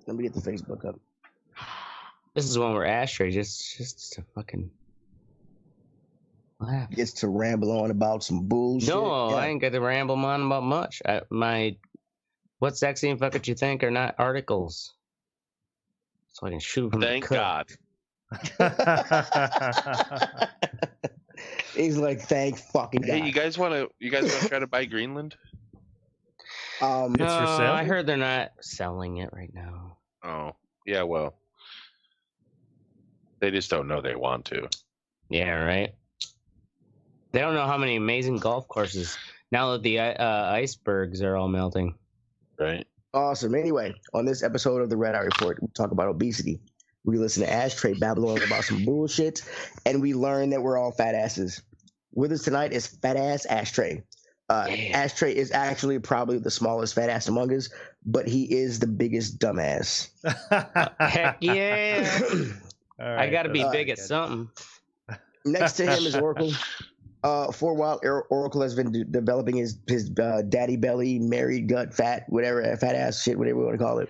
Let me get the Facebook up. This is one where Ashtray just to fucking laugh. Gets to ramble on about some bullshit. No, yeah. I ain't got to ramble on about much. What's sexy and fuck what you think are not articles. So I can shoot from Thank the God. He's like, thank fucking God. Hey, you guys want to try to buy Greenland? No, It's for sale? I heard they're not selling it right now. Oh, yeah, well. They just don't know they want to. Yeah, right. They don't know how many amazing golf courses now that the icebergs are all melting. Right. Awesome. Anyway, on this episode of the Red Eye Report, we talk about obesity. We listen to Ashtray babbling about some bullshit, and we learn that we're all fat asses. With us tonight is fat ass Ashtray. Ashtray is actually probably the smallest fat ass among us, but he is the biggest dumbass. Heck yeah! Right, I got to be big at good. something. Next to him is Oracle. For a while, Oracle has been developing his daddy belly, married gut, fat, whatever, fat ass shit, whatever you want to call it.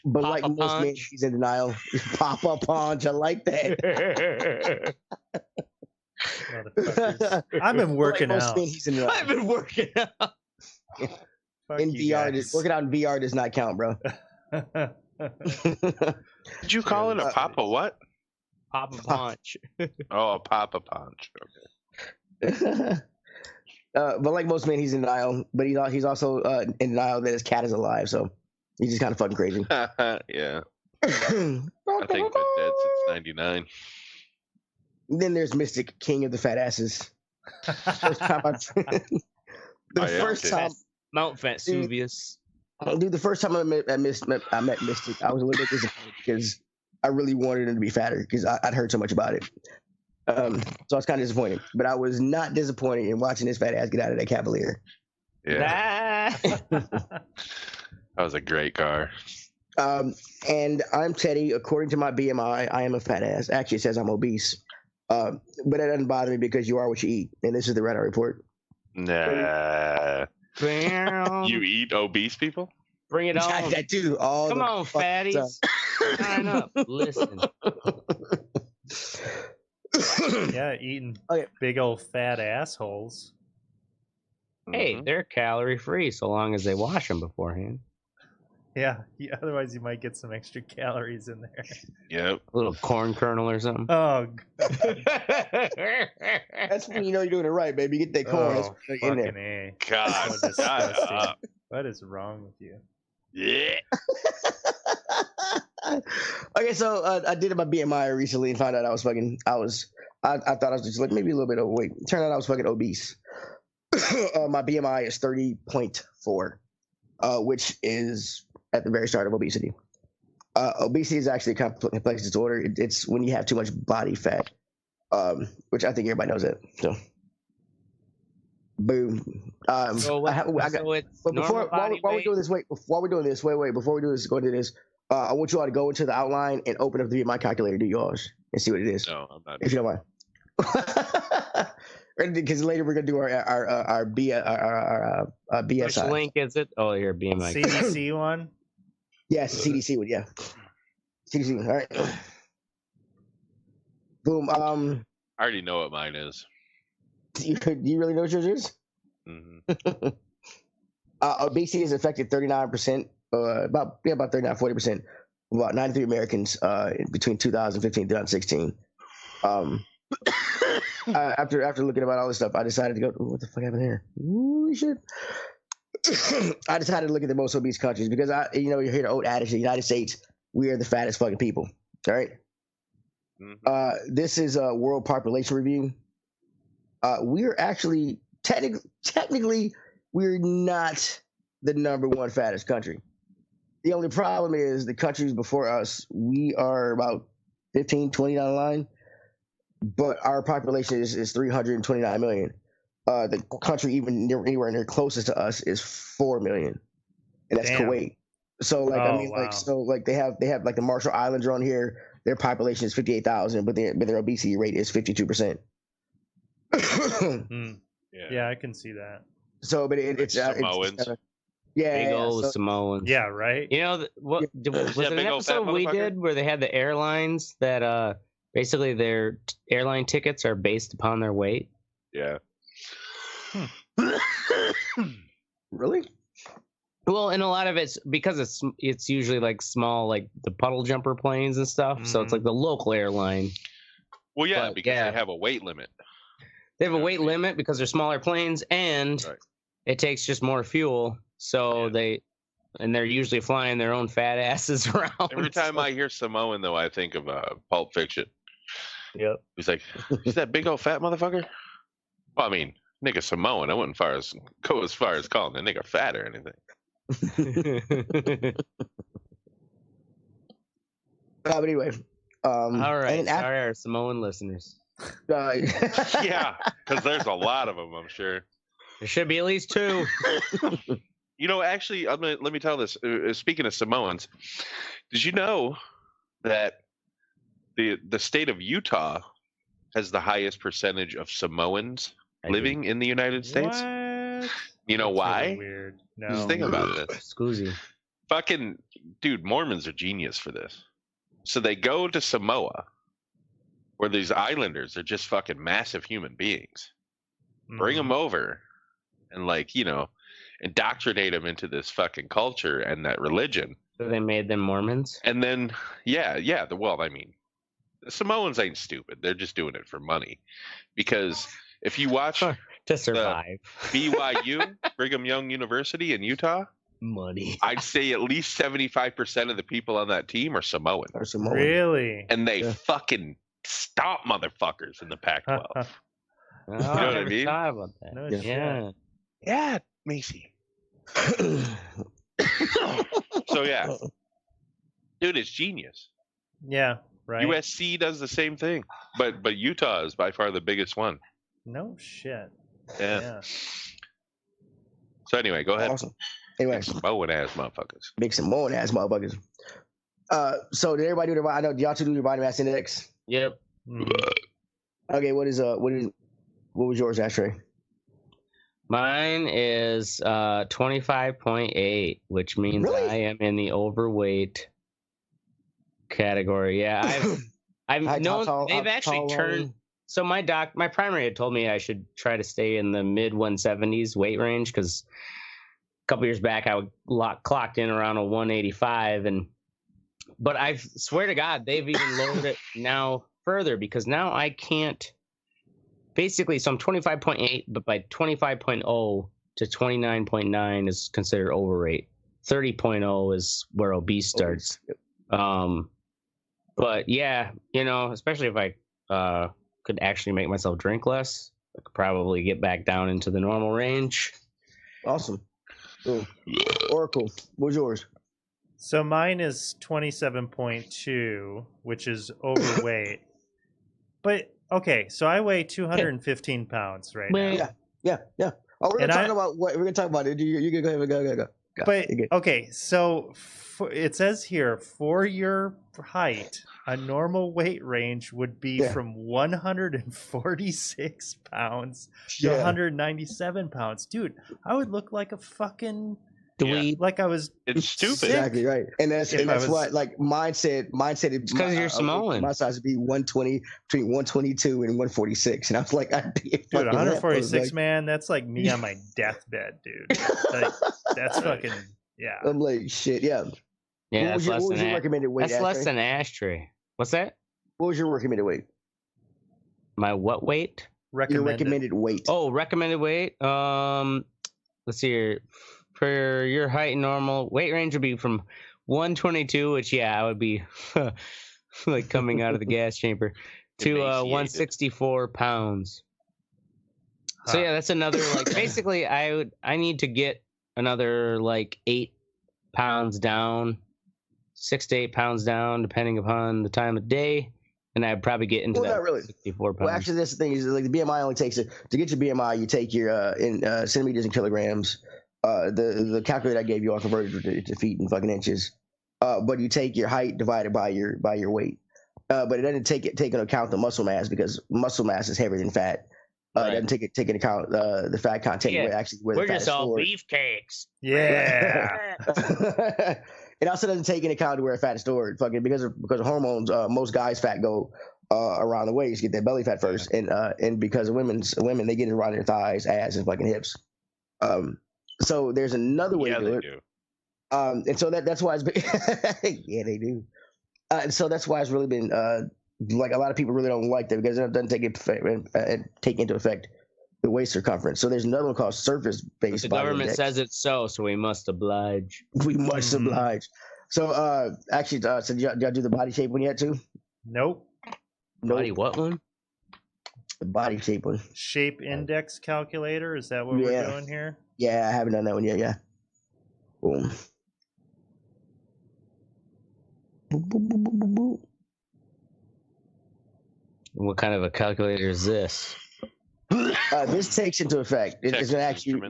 But like Papa most men, he's in denial. Papa punch, I like that. I've been working like most out. men, he's in denial. I've been working out. Fuck In you VR, guys. working out in VR does not count, bro. Did you call it a Papa what? Papa punch. Oh, a Papa Punch. Okay. But like most men, he's in denial. But he's also in denial that his cat is alive. So he's just kind of fucking crazy. Yeah. I think been dead since 99. Then there's Mystic, king of the fat asses. First time Mount Vesuvius. Dude, the first time I met Mystic, I was a little bit disappointed because I really wanted him to be fatter because I'd heard so much about it. So I was kind of disappointed, but I was not disappointed in watching this fat ass get out of that Cavalier. Yeah. That was a great car. And I'm Teddy. According to my BMI, I am a fat ass. Actually, it says I'm obese. But that doesn't bother me because you are what you eat. And this is the Red Eye Report. Nah. You eat obese people? Bring it on. That too. Come on, fatties. Sign up. Listen. Yeah, eating Okay. big old fat assholes. Hey, they're calorie free so long as they wash them beforehand. Yeah, otherwise you might get some extra calories in there. Yep. A little corn kernel or something. Oh, That's when you know you're doing it right, baby. Get that corn. That's in fucking there. A. God. So disgusting. God. What is wrong with you? Yeah. Okay, so I did my BMI recently and found out I thought I was just like maybe a little bit overweight. Turned out I was fucking obese. My BMI is 30.4, which is at the very start of obesity. Obesity is actually a complex disorder. It's when you have too much body fat, which I think everybody knows that. So, boom. But before we do this, before we do this, go into this. I want you all to go into the outline and open up the BMI calculator, do yours, and see what it is. No, I'm not. If you don't mind. Because later we're gonna do our BSI. Which link is it? Oh, your BMI. CDC one? Yes, CDC one. Yeah, CDC one. All right. Boom. I already know what mine is. Do you really know what yours is? Mm-hmm. Obesity has affected 39%, about 39-40%, about 93 Americans between 2015 and 2016. After looking about all this stuff, I decided to go. What the fuck happened here? Ooh, shit. I decided to look at the most obese countries because you hear the old adage: the United States, we are the fattest fucking people. All right. Mm-hmm. This is a world population review. We're actually technically we're not the number one fattest country. The only problem is the countries before us, we are about 15, 20 down the line, but our population is 329 million. The country anywhere near closest to us is 4 million, and that's Damn. Kuwait. So like wow. they have like the Marshall Islands are on here. Their population is 58,000, but their obesity rate is 52%. Yeah, I can see that. So, but it's Samoans. Big old Samoans. Yeah, right. You know was it an big old fat episode we motherfucker? did where they had the airlines that basically their airline tickets are based upon their weight? Yeah. Really? Well, and a lot of it's because it's usually like small, like the puddle jumper planes and stuff. So it's like the local airline. Well, yeah, But, because yeah. they have a weight limit. They have a weight limit because they're smaller planes, and it takes just more fuel. So they're usually flying their own fat asses around. Every time I hear Samoan, though, I think of Pulp Fiction. Yep. He's like, "Is that big old fat motherfucker?" Well, I mean, nigga Samoan. I wouldn't go as far as calling the nigga fat or anything. But anyway, all right. and Sorry, our Samoan listeners. Yeah, because there's a lot of them, I'm sure. There should be at least 2. You know, actually, let me tell this. Speaking of Samoans, did you know that the state of Utah has the highest percentage of Samoans living in the United States? What? You know That's why? really weird. No. Just think about this. Scoozy. Fucking dude, Mormons are genius for this. So they go to Samoa, where these islanders are just fucking massive human beings. Bring them over, and indoctrinate them into this fucking culture and that religion. So they made them Mormons? And then, the Samoans ain't stupid. They're just doing it for money. Because if you watch to survive BYU, Brigham Young University in Utah, money. I'd say at least 75% of the people on that team are Samoan. Really? And they fucking stomp motherfuckers in the Pac-12. Oh, you know what I mean? Thought about that. No Yeah. Yeah, Macy. So yeah, dude, it's genius. Yeah, right. USC does the same thing, but Utah is by far the biggest one. No shit. Yeah. So anyway, go ahead. Awesome. Anyway, Samoan ass motherfuckers. big Samoan ass motherfuckers. So did everybody do their? I know y'all two do your body mass index. Yep. Okay, what was yours, Ashtray? Mine is 25.8, which means Really? I am in the overweight category. Yeah, I've known they've actually turned. So my primary had told me I should try to stay in the mid 170s weight range because a couple years back I clocked in around a 185, but I swear to God they've even lowered it now further because now I can't. Basically, so I'm 25.8, but by 25.0 to 29.9 is considered overweight. 30.0 is where obese starts. But yeah, especially if I could actually make myself drink less, I could probably get back down into the normal range. Awesome. Cool. Oracle, what was yours? So mine is 27.2, which is overweight. But okay, so I weigh 215 pounds right now. Yeah. Oh, we're gonna talk about it. You can go. But okay, so it says here for your height, a normal weight range would be from 146 pounds to 197 pounds. Dude, I would look like a fucking dweeb. Like I was. It's stupid. Sick. Exactly right, and that's what like mine said. It's because you're Samoan. My size would be 120 between 122 and 146, and I was like, I'd be dude, 146, man. That's like me on my deathbed, dude. Like, that's fucking I'm like shit, yeah. Yeah, what was your recommended weight? That's less than Ashtray. What's that? What was your recommended weight? My what weight? Your recommended weight. Oh, recommended weight. Let's see here. For your height and normal weight range would be from 122, which I would be like coming out of the gas chamber, to 164 pounds. So yeah, that's another like basically I need to get another like 8 pounds down, 6 to 8 pounds down, depending upon the time of day. And I'd probably get into that 64 pounds. Well, actually, that's the thing is like the BMI only takes it to get your BMI. You take your in centimeters and kilograms. The calculator I gave you all converted to feet and fucking inches. But you take your height divided by your weight. But it doesn't take into account the muscle mass because muscle mass is heavier than fat. doesn't take into account the fat content. Where we're the fat just is all stored. beefcakes. Yeah. It also doesn't take into account where fat is stored. Fucking because of hormones, most guys' fat go around the waist, get their belly fat first, and because of women they get it around their thighs, ass, and fucking hips. So there's another way to do it. And so that's why it's been yeah, they do. And so that's why it's really been like a lot of people really don't like that because it doesn't take into effect the waist circumference. So there's another one called surface-based. The government says it's so we must oblige. We must oblige. So actually, so did y'all do the body shape one yet too? Nope. Body what one? The body shape one. Shape index calculator. Is that what we're doing here? Yeah, I haven't done that one yet. Yeah. Boom. Boop, boop, boop, boop, boop. What kind of a calculator is this? This takes into effect. It's going to actually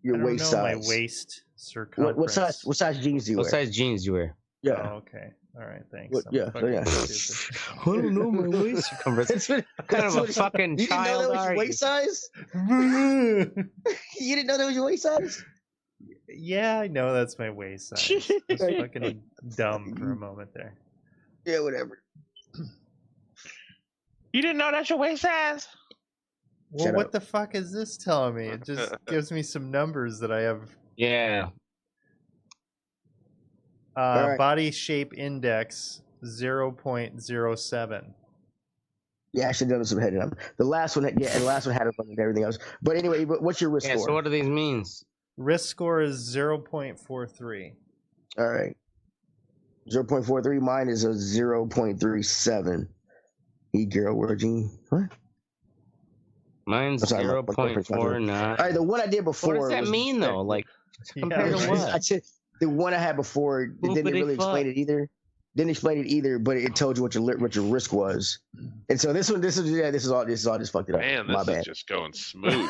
your waist size. My waist circumference. What size jeans do you wear? What size jeans do you wear? Yeah. Oh, okay. All right. Thanks. Yeah. I don't know my waist circumference. What kind of a fucking child are you? Waist size? You didn't know that was your waist size? Yeah, I know that's my waist size. I was fucking dumb for a moment there. Yeah, whatever. You didn't know that's your waist size? Well, what the fuck is this telling me? It just gives me some numbers that I have. Yeah. Right. Body shape index 0.07. Yeah, I should have done some heading up. The last one, and the last one had everything else. But anyway, what's your risk score? So what do these mean? Risk score is 0.43. All right. 0.43. Mine is a 0.37. E-girl, Virgin. What? Mine's 0.49. All right, the one I did before. What does that mean, though? Like, compared to what? I said the one I had before didn't really explain it either. Didn't explain it either, but it told you what your risk was. And so this is all just fucked it up. Man, this is just going smooth.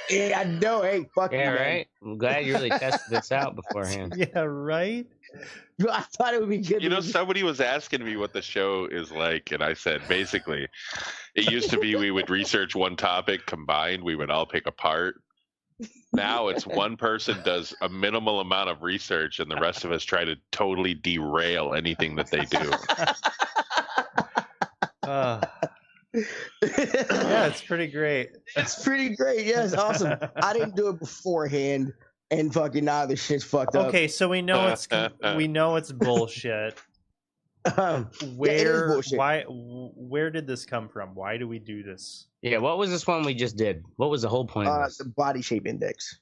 Yeah, I know. Hey, fuck you, man. Right. I'm glad you really tested this out beforehand. Yeah, right. I thought it would be good. You know, somebody was asking me what the show is like, and I said, basically, it used to be we would research one topic combined. We would all pick a part. Now it's one person does a minimal amount of research, and the rest of us try to totally derail anything that they do. Yeah, it's pretty great. It's pretty great. Yeah, it's awesome. I didn't do it beforehand, and fucking now the shit's fucked up. Okay, so we know it's bullshit. Where did this come from? Why do we do this? Yeah, what was this one we just did? What was the whole point of this? The body shape index.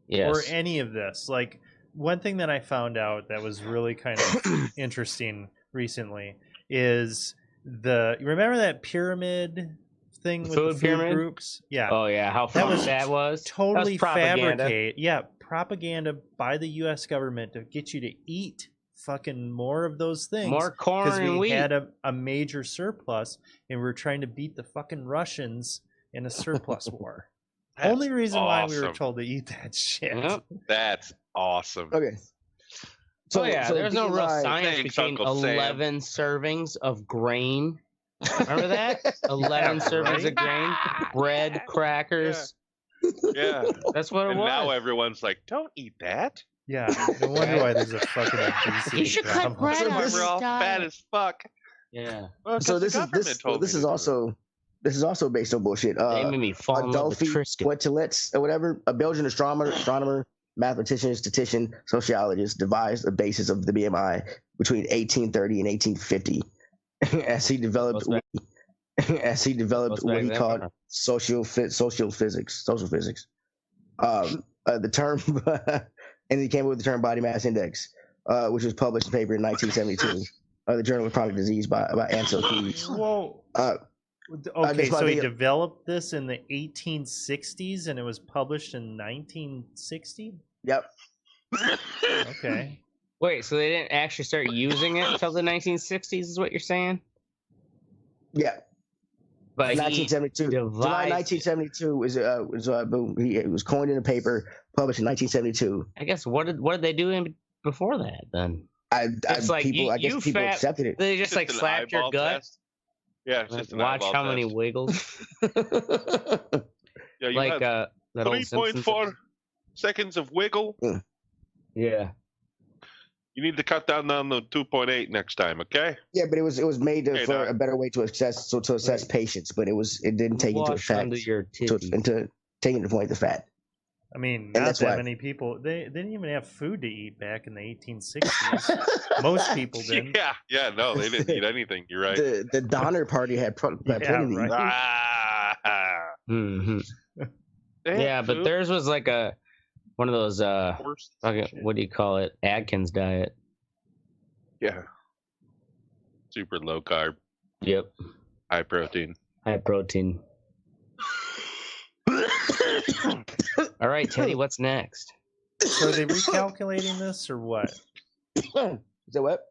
Yes. Or any of this. Like, one thing that I found out that was really kind of interesting recently is remember that pyramid thing with the food groups? Yeah. Oh yeah, how fun that was. Totally fabricated. Yeah, propaganda by the US government to get you to eat fucking more of those things. More corn and wheat. Because we had a major surplus and we were trying to beat the fucking Russians in a surplus war. Only reason why we were told to eat that shit. Yep. That's awesome. Okay. So there's no real science between 11 servings of grain. Remember that? 11 servings of grain, bread, crackers. Yeah. That's what it was. And now everyone's like, don't eat that. Yeah. No wonder why there's a fucking obesity. You should cut bread out. We're all fat as fuck. Yeah. Well, so this is also based on bullshit. They made me fall in love with Tristan. Quetelet or whatever, a Belgian astronomer, mathematician, statistician, sociologist, devised the basis of the BMI between 1830 and 1850, as he developed what he called social physics. The term, and he came up with the term body mass index, which was published in a paper in 1972. The Journal of Chronic Disease by Ansel Keys. Whoa. Okay, so he developed this in the 1860s and it was published in 1960? Yep. Okay. Wait, so they didn't actually start using it until the 1960s is what you're saying? Yeah. But 1972. July 1972 it was coined in a paper published in 1972. I guess what did they do before that then? I guess people accepted it. They just like slapped your gut. Test. Yeah, it's just watch how many wiggles. Yeah, you like have that old 3.4 seconds of wiggle. Yeah. You need to cut down the 2.8 next time, okay? Yeah, but it was made for a better way to assess patients, but it didn't take into effect under your into taking into point the fat. I mean, not that many people. They didn't even have food to eat back in the 1860s. Most people didn't. Yeah, no, they didn't eat anything. You're right. The Donner Party had plenty to eat. Mm-hmm. Yeah, but theirs was like one of those what do you call it? Atkins diet. Yeah. Super low carb. Yep. High protein. All right, Teddy, what's next? So are they recalculating this or what? Is that what?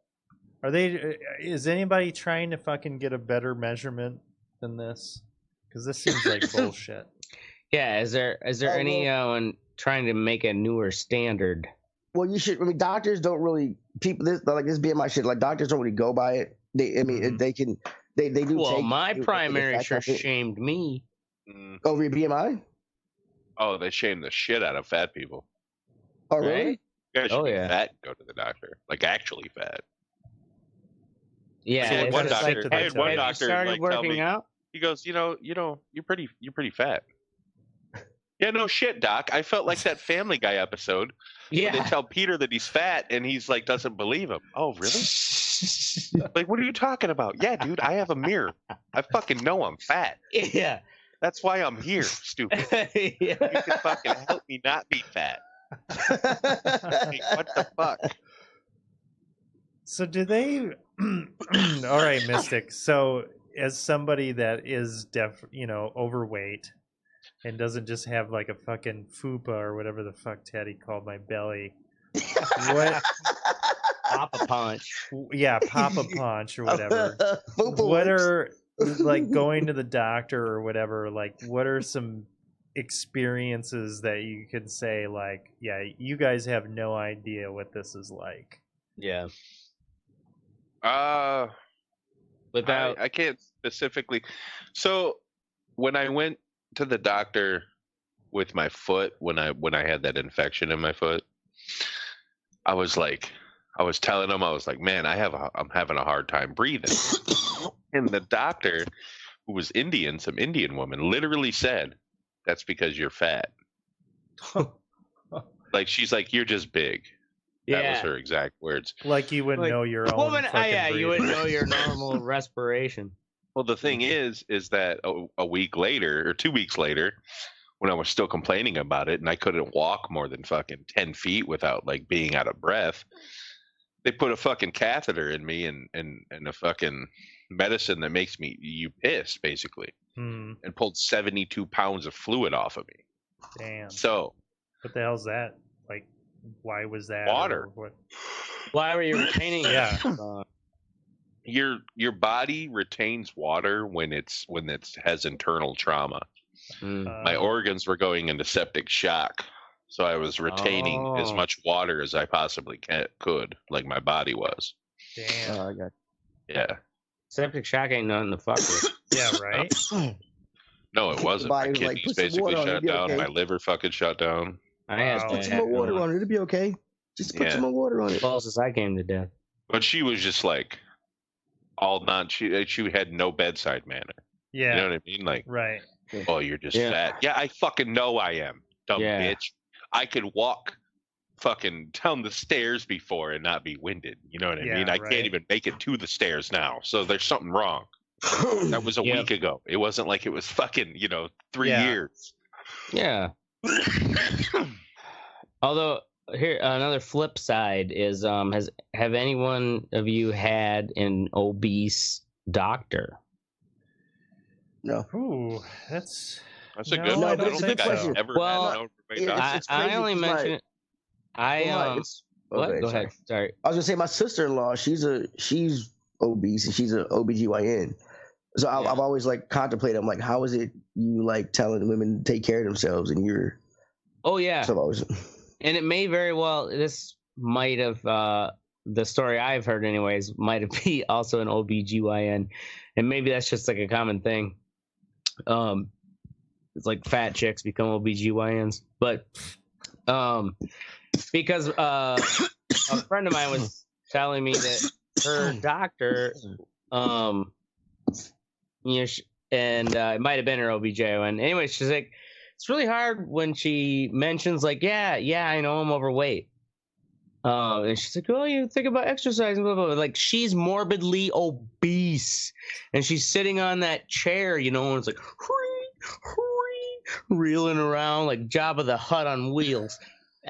Is anybody trying to fucking get a better measurement than this? Because this seems like bullshit. Yeah, is there anyone trying to make a newer standard? Well, you should. I mean, doctors don't really this BMI shit. Like doctors don't really go by it. They can. They do. Well, my primary sure shamed me over your BMI. Oh, they shame the shit out of fat people. Oh, really? Right? You guys should be fat and go to the doctor. Like, actually fat. Yeah. I had one doctor started working out? He goes, you're pretty fat. Yeah, no shit, Doc. I felt like that Family Guy episode. Yeah. They tell Peter that he's fat, and he's like, doesn't believe him. Oh, really? Like, what are you talking about? Yeah, dude, I have a mirror. I fucking know I'm fat. Yeah. That's why I'm here, stupid. Yeah. You can fucking help me not be fat. Like, what the fuck? So do they... All right, Mystic. So as somebody that is overweight and doesn't just have like a fucking fupa or whatever the fuck Teddy called my belly, what... Papa Punch. Yeah, Papa Punch or whatever. What are... like going to the doctor or whatever, like what are some experiences that you could say like, yeah, you guys have no idea what this is like? Yeah. Without I can't specifically. So when I went to the doctor with my foot, when I had that infection in my foot, I was telling him, I was like, man, I'm having a hard time breathing. And the doctor, who was Indian, some Indian woman, literally said, that's because you're fat. Like, she's like, you're just big. Yeah. That was her exact words. Like you wouldn't know your own woman, you wouldn't know your normal respiration. Well, the thing is that a week later or 2 weeks later, when I was still complaining about it and I couldn't walk more than fucking 10 feet without like being out of breath, they put a fucking catheter in me and a fucking medicine that makes you piss, basically, and pulled 72 pounds of fluid off of me. Damn. So what the hell's that? Like, why was that? Water. Why were you retaining? Yeah. Your body retains water when it has internal trauma. My organs were going into septic shock, so I was retaining as much water as I possibly could, like my body was. Damn. I got. Yeah. Septic shock ain't nothing to fuck with. Yeah, right? No, it wasn't. My kidneys basically shut down. Okay. My liver fucking shut down. Put some more water on it. It'll be okay. Just put some more water on it. Closest I came to death. But she was just like, she had no bedside manner. Yeah. You know what I mean? Like, right. Oh, you're just fat. Yeah, I fucking know I am. Dumb bitch. I could walk fucking down the stairs before and not be winded. You know what I mean? I can't even make it to the stairs now. So there's something wrong. That was a week ago. It wasn't like it was fucking, 3 years. Yeah. Although here another flip side is have any one of you had an obese doctor? No. Ooh, that's a good one. I don't think I've ever had an overweight doctor. I only mention it. Go ahead. Sorry. I was gonna say my sister-in-law. She's obese and she's an OBGYN. So I've always like contemplated. I'm like, how is it you like telling women to take care of themselves and you're? Oh yeah. So always. And it may very well. This might have the story I've heard, anyways, might have been also an OBGYN, and maybe that's just like a common thing. It's like fat chicks become OBGYNs. But because a friend of mine was telling me that her doctor, it might have been her OBGYN. Anyway, she's like, it's really hard when she mentions like, yeah, I know I'm overweight. And she's like, oh, you think about exercising, blah, blah, blah. Like, she's morbidly obese, and she's sitting on that chair, and it's like reeling around like Jabba the Hutt on wheels.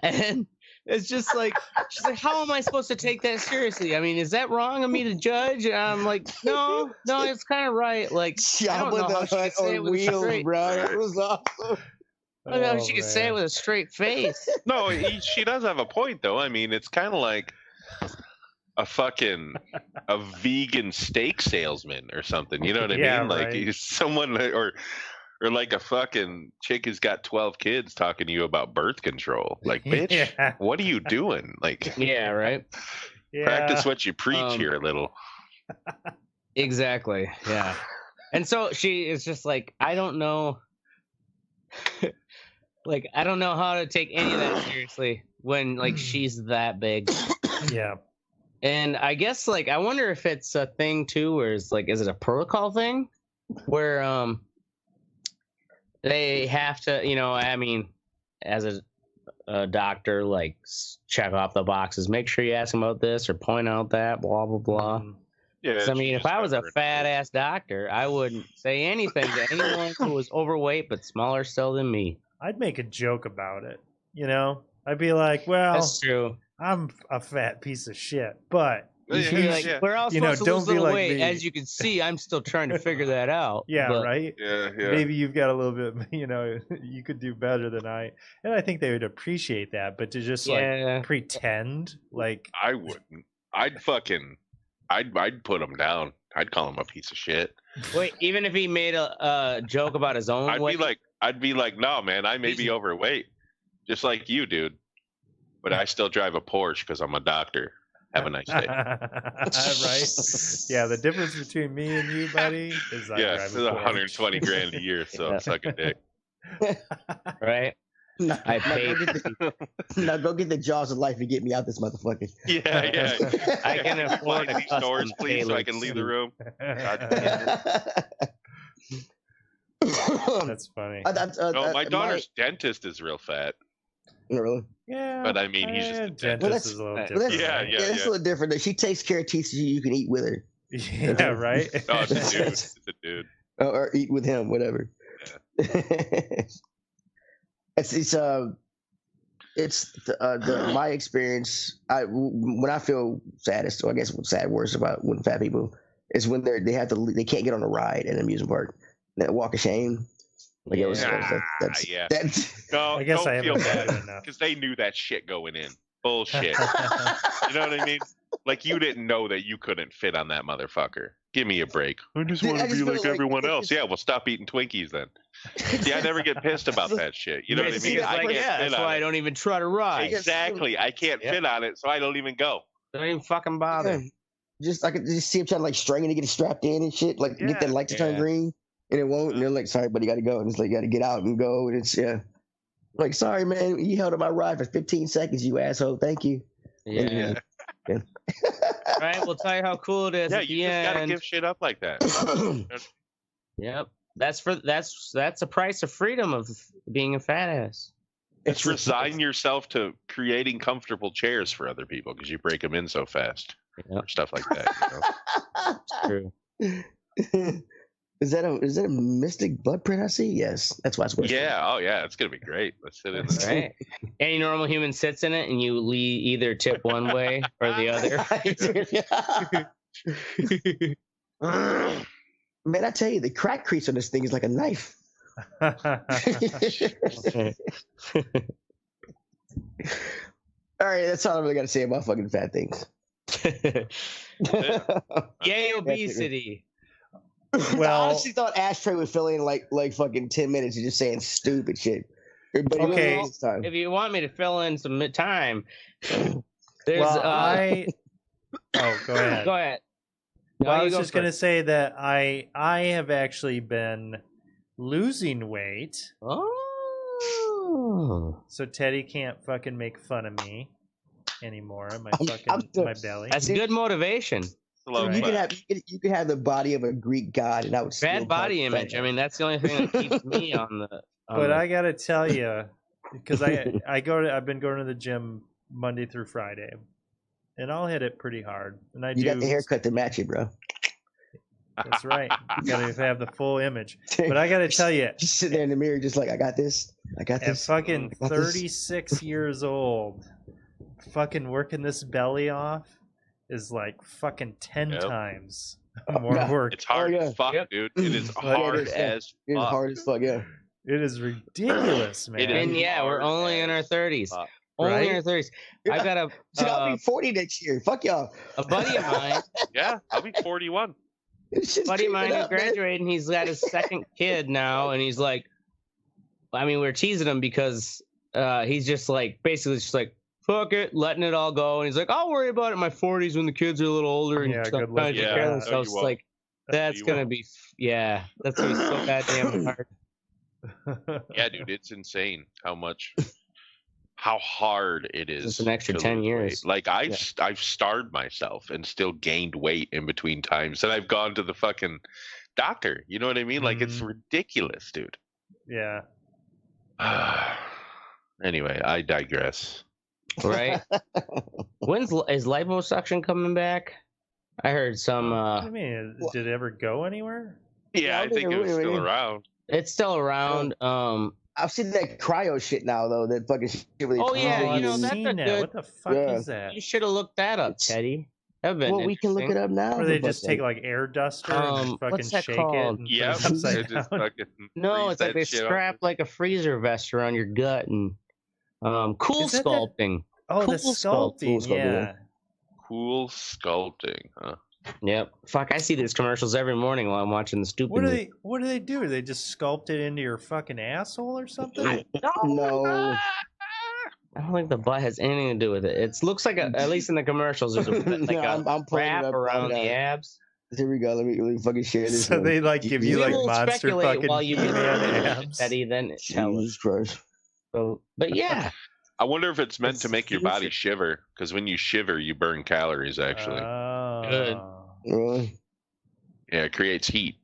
And it's just like, she's like, how am I supposed to take that seriously? I mean, is that wrong of me to judge? And I'm like, no, it's kind of right. Like, I don't know how she could say it with a straight, bro. It was awesome. I don't know how she could say it with a straight face. No, she does have a point, though. I mean, it's kind of like a vegan steak salesman or something. You know what I mean? Like, he's someone, or like a fucking chick who's got 12 kids talking to you about birth control. Like, bitch, what are you doing? Like, yeah, right. Practice what you preach here a little. Exactly. Yeah. And so she is just like, I don't know. Like, I don't know how to take any of that seriously when, like, she's that big. Yeah. And I guess, like, I wonder if it's a thing, too, where it's, like, is it a protocol thing? Where, they have to, I mean, as a doctor, like, check off the boxes, make sure you ask them about this or point out that, blah, blah, blah. Yeah, I mean, if I was a fat-ass doctor, I wouldn't say anything to anyone who was overweight but smaller still than me. I'd make a joke about it, I'd be like, well, that's true. I'm a fat piece of shit, but we're all supposed to lose a little weight. As you can see, I'm still trying to figure that out. Yeah, right? Yeah. Maybe you've got a little bit, you could do better than I. And I think they would appreciate that, but to just like pretend like I wouldn't. I'd put him down. I'd call him a piece of shit. Wait, even if he made a joke about his own weight? I'd be like, no, man, I may be overweight, just like you, dude. But I still drive a Porsche because I'm a doctor. Have a nice day. Right? Yeah, the difference between me and you, buddy, is I drive a Porsche. 120 grand a year, so suck a dick. Right? I paid. Now go get the jaws of life and get me out this motherfucker. Yeah. I can afford these doors, please, so I can leave the room. That's funny. No, my daughter's dentist is real fat. Really? Yeah. But I mean, he's just a dentist is a little different. Yeah, that's a little different. She takes care of teeth so you can eat with her. Yeah, right? Oh, it's a dude. It's a dude. Or eat with him, whatever. Yeah. My experience. When I feel saddest, or I guess sad words about when fat people is when they can't get on a ride at an amusement park. That walk of shame. Like No, I guess I haven't bad enough because they knew that shit going in. Bullshit. You know what I mean? Like you didn't know that you couldn't fit on that motherfucker. Give me a break. I just want to be like everyone else. Yeah, well, stop eating Twinkies then. See, I never get pissed about that shit. You know what I mean? That's why I don't even try to ride. Exactly. I can't fit on it, so I don't even go. Don't even fucking bother. I could just see him trying to like strain to get it strapped in and shit. Like get that light to turn green. And it won't, and they're like, sorry, but you got to go. And it's like, you got to get out and go. And it's, like, sorry, man, you held up my ride for 15 seconds, you asshole. Thank you. Yeah. Right, we'll tell you how cool it is. Yeah, you just got to give shit up like that. Yep. That's the price of freedom of being a fat ass. Just resign yourself to creating comfortable chairs for other people because you break them in so fast. Yep. Or stuff like that. It's true. Is that a mystic butt print I see? Yes, that's why it's worth. Yeah, oh yeah, it's gonna be great. Let's sit in there. Right. Any normal human sits in it, and you either tip one way or the other. Man, I tell you, the crack crease on this thing is like a knife. All right, that's all I really got to say about fucking fat things. Yay, obesity. Well, I honestly thought Ashtray would fill in like fucking 10 minutes of just saying stupid shit. But okay, if you want me to fill in some time, there's go ahead. Go ahead. No, I was just going to say that I have actually been losing weight. Oh. So Teddy can't fucking make fun of me anymore. My belly. That's good motivation. Right? You can have the body of a Greek god, and I would still bad body image. I mean, that's the only thing that keeps me on the. But I gotta tell you, because I've been going to the gym Monday through Friday, and I'll hit it pretty hard. And you got the haircut to match it, bro. That's right. You gotta have the full image. But I gotta tell you, just sit there in the mirror, just like I got this. At fucking 36 years old, fucking working this belly off is like fucking 10 times more work. It's hard as fuck, dude. It is hard as fuck. It is hard as fuck, yeah. It is ridiculous, man. And we're only in our 30s. Only in our 30s. I've got a. I'll be 40 next year. Fuck y'all. A buddy of mine. Yeah, I'll be 41. A buddy of mine who graduated, and he's got his second kid now, and he's like, I mean, we're teasing him because he's just like, basically just like, fuck it, letting it all go. And he's like, I'll worry about it in my 40s when the kids are a little older and stuff. So it's like, that's going to be, that's going to be so goddamn hard. Yeah, dude, it's insane how hard it is. Just an extra 10 years. Like I've starved myself and still gained weight in between times, and I've gone to the fucking doctor. You know what I mean? Like it's ridiculous, dude. Yeah. Anyway, I digress. Right? Is liposuction coming back? I heard some. I mean, did it ever go anywhere? Yeah, I think it was still around. It's still around. I've seen that cryo shit now, though. That fucking shit. That's a good. What the fuck is that? You should have looked that up, Teddy. Well, we can look it up now. Or they just take like air duster and fucking shake it. Yeah, just no, it's like they strap like a freezer vest around your gut and cool sculpting. Oh, the sculpting, yeah. Cool sculpting, huh? Yep. Fuck, I see these commercials every morning while I'm watching the stupid. What do they do? Do they just sculpt it into your fucking asshole or something? No. I don't think the butt has anything to do with it. It looks like at least in the commercials, there's a wrap around the abs. Here we go. Let me fucking share this. So they like give you like monster fucking while you abs. Teddy, then Jesus Christ. So, but yeah. I wonder if it's meant to make your body shiver, because when you shiver, you burn calories. Actually, good. Really? Yeah, it creates heat.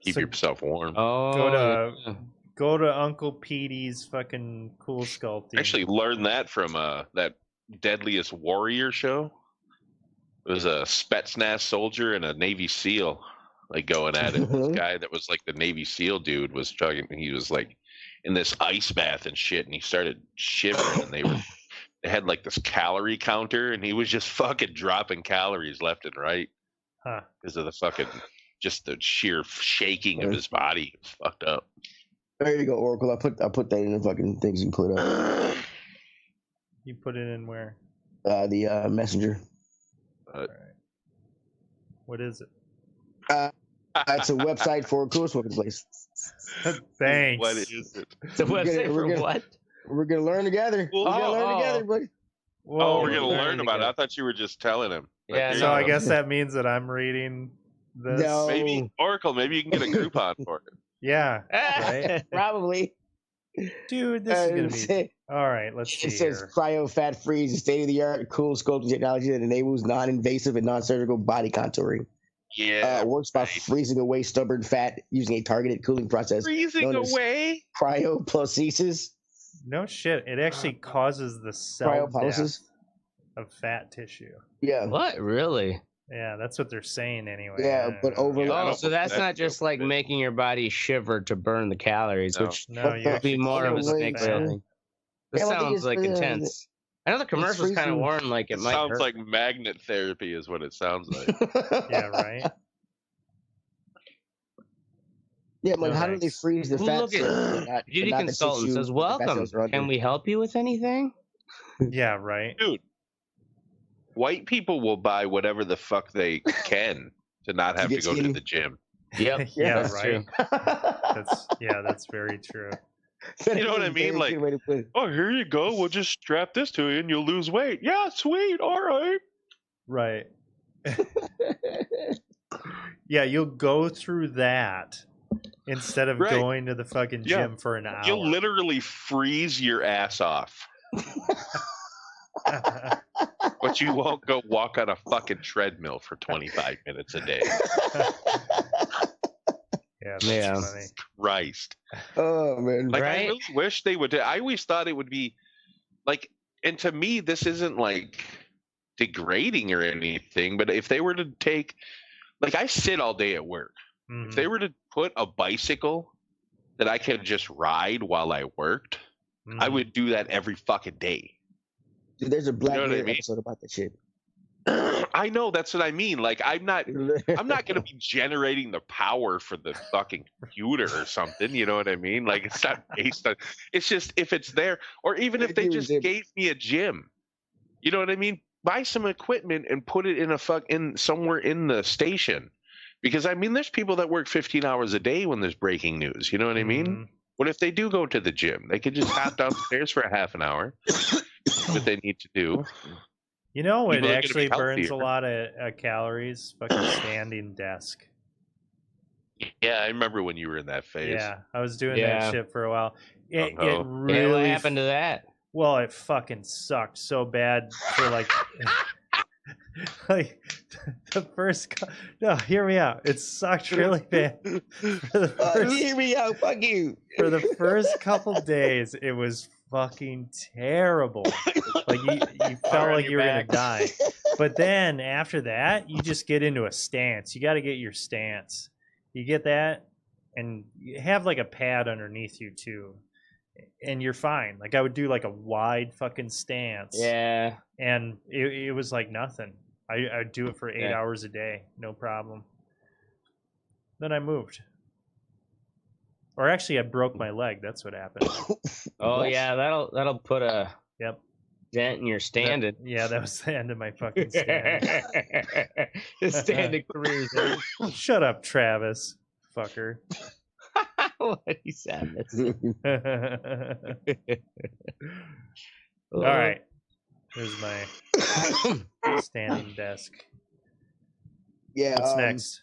Keep yourself warm. Oh, go to Uncle Petey's fucking cool sculpting. Actually, learned that from that Deadliest Warrior show. It was a Spetsnaz soldier and a Navy SEAL like going at it. This guy that was like the Navy SEAL dude was talking. He was like in this ice bath and shit, and he started shivering, and they had like this calorie counter, and he was just fucking dropping calories left and right because of the fucking just the sheer shaking of his body. It was fucked up. There you go, Oracle. I put that in the fucking things you put up. You put it in where? The messenger. All right. What is it? It's a website for a cool smoking place. Thanks. What is it? It's a website for what? We're gonna learn together. We're gonna learn together, buddy. Whoa, we're gonna learn about it. I thought you were just telling him. Yeah. So I guess that means that I'm reading this. No. Maybe Oracle. Maybe you can get a Groupon for it. Yeah. Right? Probably. Dude, this is gonna be all right. Let's see. It says cryo fat freeze is state of the art cool sculpting technology that enables non-invasive and non-surgical body contouring. Yeah, works by freezing away stubborn fat using a targeted cooling process. Freezing away cryoplasmosis. No shit. It actually causes the cell death of fat tissue. Yeah. What? Really? Yeah, that's what they're saying anyway. Yeah, but so that's not just like making your body shiver to burn the calories, which would be more of a snake oil. This sounds like intense. I know the commercial's kind of warned like it might sounds hurt. like magnet therapy is what it sounds like. Yeah, right. Yeah, like how do they freeze the fat? Look at beauty consultant says, "Welcome. Can we help you with anything?" Yeah, right. Dude, white people will buy whatever the fuck they can to not have to go to the gym. Yep. Yeah, that's right. True. That's very true. You know what I mean? Like, oh, here you go. We'll just strap this to you and you'll lose weight. Yeah, sweet. All right. Right. Yeah, you'll go through that instead of going to the fucking gym for an hour. You'll literally freeze your ass off. But you won't go walk on a fucking treadmill for 25 minutes a day. Yeah, that's funny. Christ. Oh, man. Like, I really wish they would. I always thought it would be like, and to me, this isn't like degrading or anything, but if they were to take, like, I sit all day at work. Mm-hmm. If they were to put a bicycle that I could just ride while I worked, I would do that every fucking day. Dude, there's a Black Mirror episode about that shit. I know, that's what I mean. Like, I'm not gonna be generating the power for the fucking computer or something. You know what I mean? Like, it's not based on. It's just if it's there, or even if they just gave me a gym. You know what I mean? Buy some equipment and put it in somewhere in the station, because I mean, there's people that work 15 hours a day when there's breaking news. You know what I mean? What if they do go to the gym? They could just hop downstairs for a half an hour. What they need to do. You know, it actually burns a lot of calories. Fucking standing desk. Yeah, I remember when you were in that phase. Yeah, I was doing that shit for a while. It really. What happened to that? Well, it fucking sucked so bad for like the first. No, hear me out. It sucked really bad. Hear me out. Fuck you. For the first couple days, it was fucking terrible. Like you felt like you were gonna die. But then after that, you just get into a stance. You got to get your stance. You get that, and you have like a pad underneath you too, and you're fine. Like I would do like a wide fucking stance. Yeah. And it was like nothing. I'd do it for 8 hours a day, no problem. Then I moved. Or actually, I broke my leg. That's what happened. Oh yeah, that'll put a dent in your standing. Yeah, that was the end of my fucking stand. The standing career. Shut up, Travis, fucker. What he said. All right, here's my standing desk. Yeah. What's next?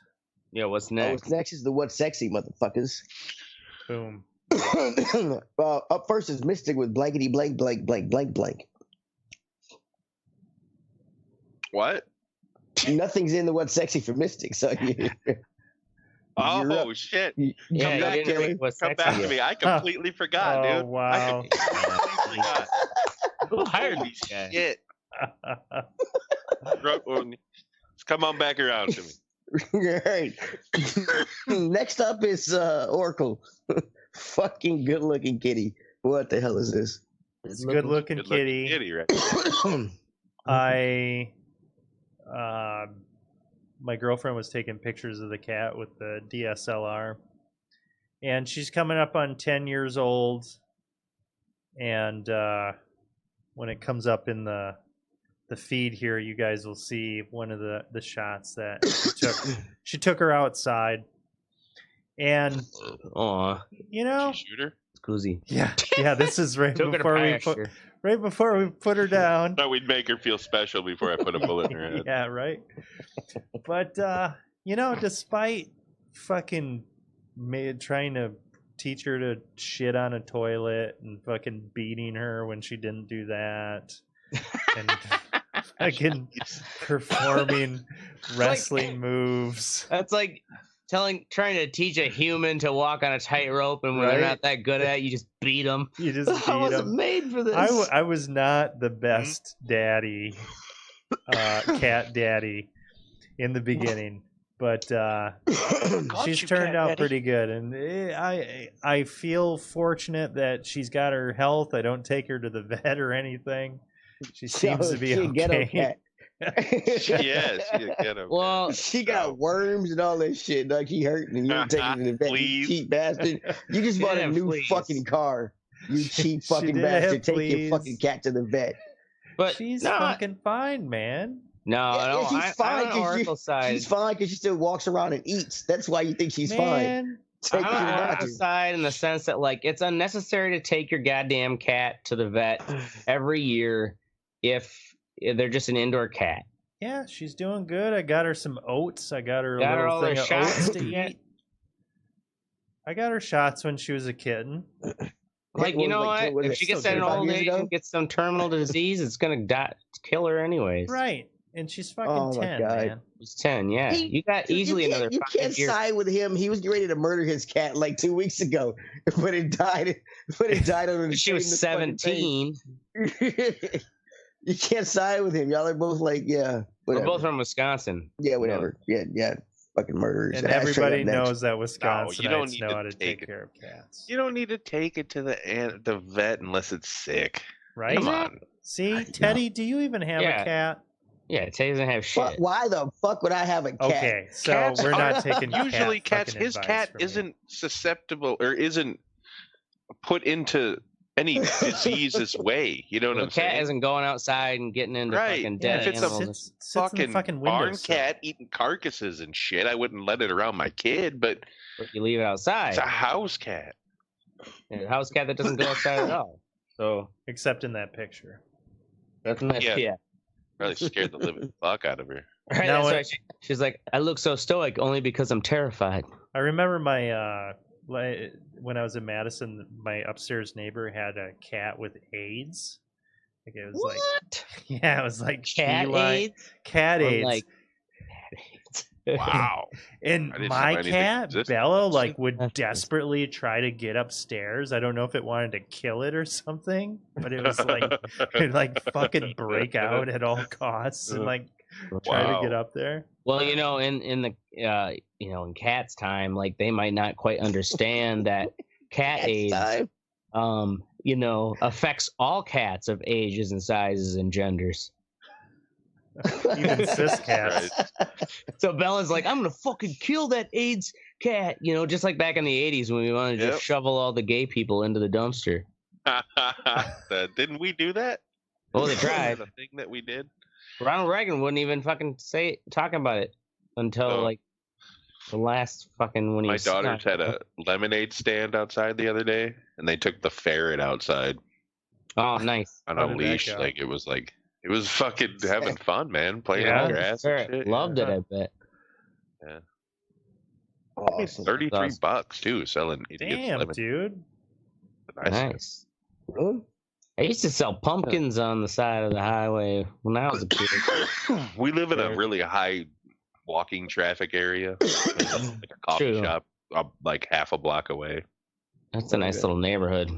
Yeah, what's next? What's next is the What's Sexy, motherfuckers. Boom. Up first is Mystic with blankety blank blank blank blank blank. What? Nothing's in the What's Sexy for Mystic, so oh shit! Yeah, come back to me. I completely forgot, dude. Wow! Who hired these guys? Shit. Come on back around to me. Right. Next up is Oracle. Fucking good looking kitty. What the hell is this? It's a good looking kitty. Right? My girlfriend was taking pictures of the cat with the DSLR, and she's coming up on 10 years old. And when it comes up in the feed here, you guys will see one of the shots that she took her outside, and you know, shooter, Koozie. Yeah, this is right before we put her down. Thought we'd make her feel special before I put a bullet in her head. Yeah, right. But you know, despite fucking trying to teach her to shit on a toilet and fucking beating her when she didn't do that, and fucking performing wrestling moves. That's like trying to teach a human to walk on a tightrope, and when they're not that good at it, you just beat them. You just beat them. I wasn't made for this. I was not the best daddy, cat daddy, in the beginning, but she's turned out pretty good, and I feel fortunate that she's got her health. I don't take her to the vet or anything. She seems to be okay. Well, she got worms and all that shit. Like he hurting, and you don't take her to the vet. You cheap bastard! You just bought a new fucking car. You cheap fucking bastard! Take your fucking cat to the vet. But she's fucking fine, man. No, she's fine because she's fine because she still walks around and eats. That's why you think she's fine. I'm on Oracle's side in the sense that, like, it's unnecessary to take your goddamn cat to the vet every year if they're just an indoor cat. Yeah, she's doing good. I got her some oats. I got her a all little thing the of oats to eat. I got her shots when she was a kitten. Like, you know what? If she gets at an old age and gets some terminal disease, it's gonna kill her anyways. Right. And she's fucking 10, man. She's 10, yeah. You got easily another 5 years. You can't side with him. He was ready to murder his cat like 2 weeks ago, but it died. Under the she was 17. You can't side with him. Y'all are both like, yeah. Whatever. We're both from Wisconsin. Yeah, whatever. Yeah. Fucking murderers. And everybody knows that Wisconsinites know how to take care of cats. You don't need to take it to the vet unless it's sick. Right? Come on. See, Teddy, do you even have a cat? Yeah, Teddy doesn't have shit. Why the fuck would I have a cat? Okay, so we're not taking usually cats. His cat isn't susceptible or isn't put into any disease's way. You know what I'm saying? The cat isn't going outside and getting into fucking dead animals. It's a fucking barn cat eating carcasses and shit, I wouldn't let it around my kid, but you leave it outside. It's a house cat. A house cat that doesn't go outside at all. So except in that picture. That's nice. Yeah. Really scared the living fuck out of her. Right, that's right. She's like, I look so stoic only because I'm terrified. I remember my when I was in Madison, my upstairs neighbor had a cat with AIDS. Like it was what? Yeah, it was like cat AIDS. Cat AIDS. Like, wow. And my cat, Bella, like would desperately try to get upstairs. I don't know if it wanted to kill it or something, but it was like it'd like fucking break out at all costs and like try to get up there. Well, in the in cats' time, like they might not quite understand that cat AIDS affects all cats of ages and sizes and genders. Even cis cats. Right. So Bella's like, I'm gonna fucking kill that AIDS cat, just like back in the 80s when we wanted to just shovel all the gay people into the dumpster. Didn't we do that? Well, they tried. The thing that we did. Ronald Reagan wouldn't even fucking talking about it until like the last fucking when he. My daughters had a lemonade stand outside the other day, and they took the ferret outside. Oh, nice! On a leash, it was fucking having fun, man. Playing on their ass and shit. Loved it, I bet. Yeah. Awesome. $33 too, selling idiots. Damn, dude. Nice. Really? I used to sell pumpkins on the side of the highway when I was a kid. We live in a really high walking traffic area. Like a coffee shop like half a block away. That's a nice little neighborhood.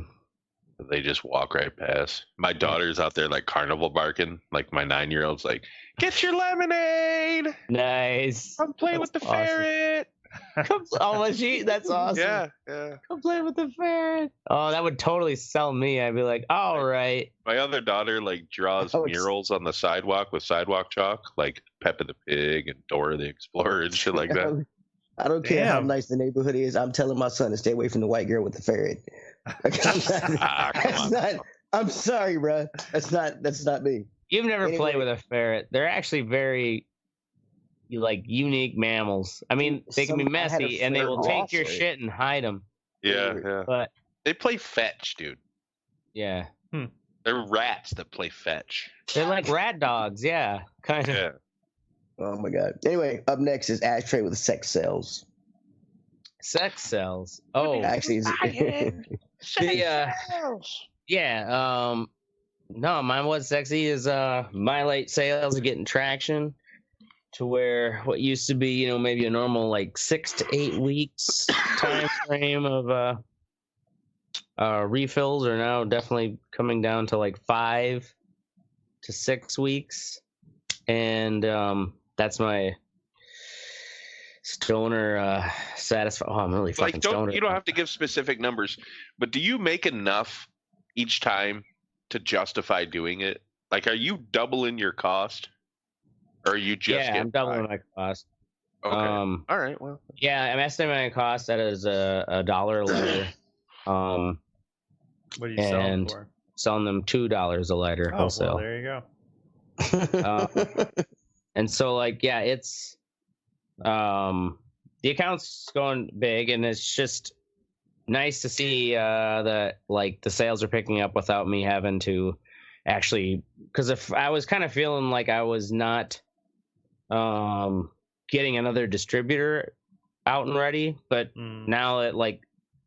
They just walk right past. My daughter's out there like carnival barking. Like my 9-year-old's like, get your lemonade. Nice. Come play with the ferret. That's awesome. Yeah. Come play with the ferret. Oh, that would totally sell me. I'd be like, all right. My other daughter like draws murals on the sidewalk with sidewalk chalk, like Peppa the Pig and Dora the Explorer and shit like that. I don't care how nice the neighborhood is. I'm telling my son to stay away from the white girl with the ferret. I'm sorry, bro. That's not me. You've never played with a ferret. They're actually very unique mammals. I mean, they can be messy and they will take your shit and hide them. Yeah. But they play fetch, dude. Yeah. They're rats that play fetch. They're like rat dogs, yeah. Kind of. Yeah. Oh my god. Anyway, up next is ashtray with sex cells. Sex cells. Oh, actually, no, mine was sexy. Is my late sales are getting traction to where what used to be, maybe a normal like 6 to 8 weeks time frame of refills are now definitely coming down to like 5 to 6 weeks, and that's my stoner satisfied. Oh, I'm really fucking stoner. You don't have to give specific numbers, but do you make enough each time to justify doing it? Like, are you doubling your cost, or are you just? Yeah, I'm doubling my cost. Okay. All right. Well. Yeah, I'm estimating cost that is $1 a lighter. What are you selling for? Selling them $2 a lighter wholesale. Well, there you go. And so, it's the account's going big, and it's just nice to see that the sales are picking up without me having to actually, because if I was kind of feeling like I was not getting another distributor out and ready, but now that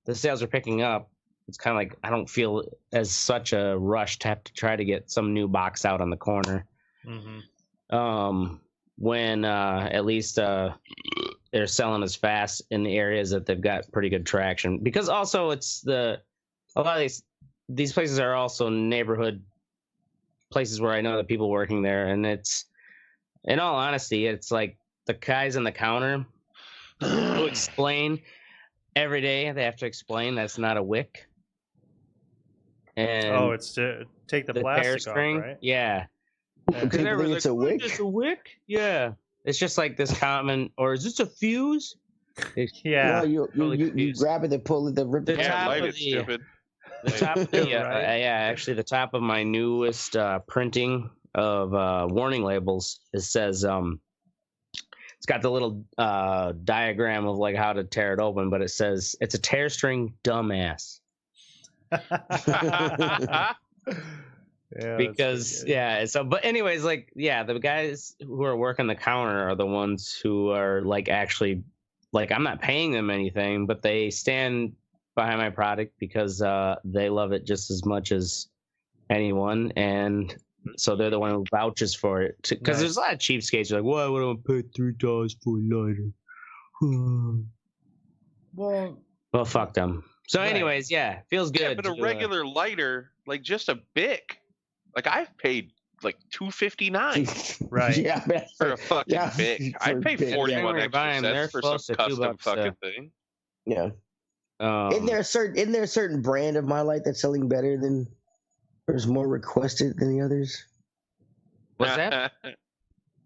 the sales are picking up, it's kind of like I don't feel as such a rush to have to try to get some new box out on the corner. When at least they're selling as fast in the areas that they've got pretty good traction. Because also it's a lot of these places are also neighborhood places where I know the people working there, and it's, in all honesty, it's like the guys in the counter who explain every day. They have to explain that's not a wick. And it's to take the plastic off, right? Yeah. Because it's a wick. Is this a wick? Yeah. It's just like this common, or is this a fuse? Yeah. No, you grab it and pull it, rip the top light of it, stupid. The top of the, Right. actually the top of my newest printing of warning labels, it says, it's got the little diagram of like how to tear it open, but it says it's a tear string, dumbass. Because but anyways, like, the guys who are working the counter are the ones who are like actually, like, I'm not paying them anything, but they stand behind my product because they love it just as much as anyone, and so they're the one who vouches for it. Because there's a lot of cheapskates like, why would I pay $3 for a lighter? Well, fuck them. So anyways, feels good. Yeah, but a regular lighter, like just a Bic, like I've paid like $2.59. Right. Yeah, for a fucking Bic. I pay 41 extra cents for some custom fucking thing. Yeah. Isn't there a certain brand of My Light that's selling better than, or is more requested than the others? What's that?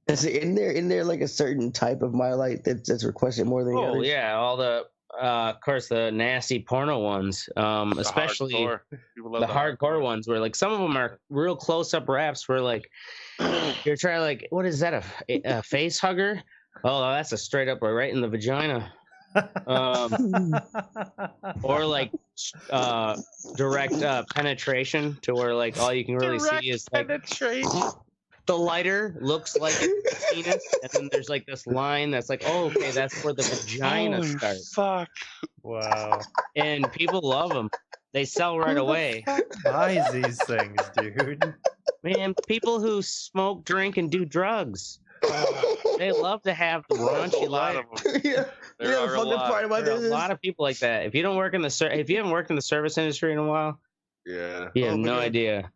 Isn't there like a certain type of My Light that's requested more than the others? Oh yeah, all the of course the nasty porno ones, especially the hardcore ones, where like some of them are real close up wraps where like you're trying to, like, what is that, a face hugger? Oh, that's a straight up right in the vagina. Or like direct penetration, to where like all you can really see is like the lighter looks like a penis, and then there's like this line that's like, oh, okay, that's where the vagina starts. Fuck. Wow. And people love them. They sell right away. Who buys these things, dude? Man, people who smoke, drink, and do drugs. They love to have the raunchy lighter. There are a lot of people like that. If you don't work in if you haven't worked in the service industry in a while, you have no idea.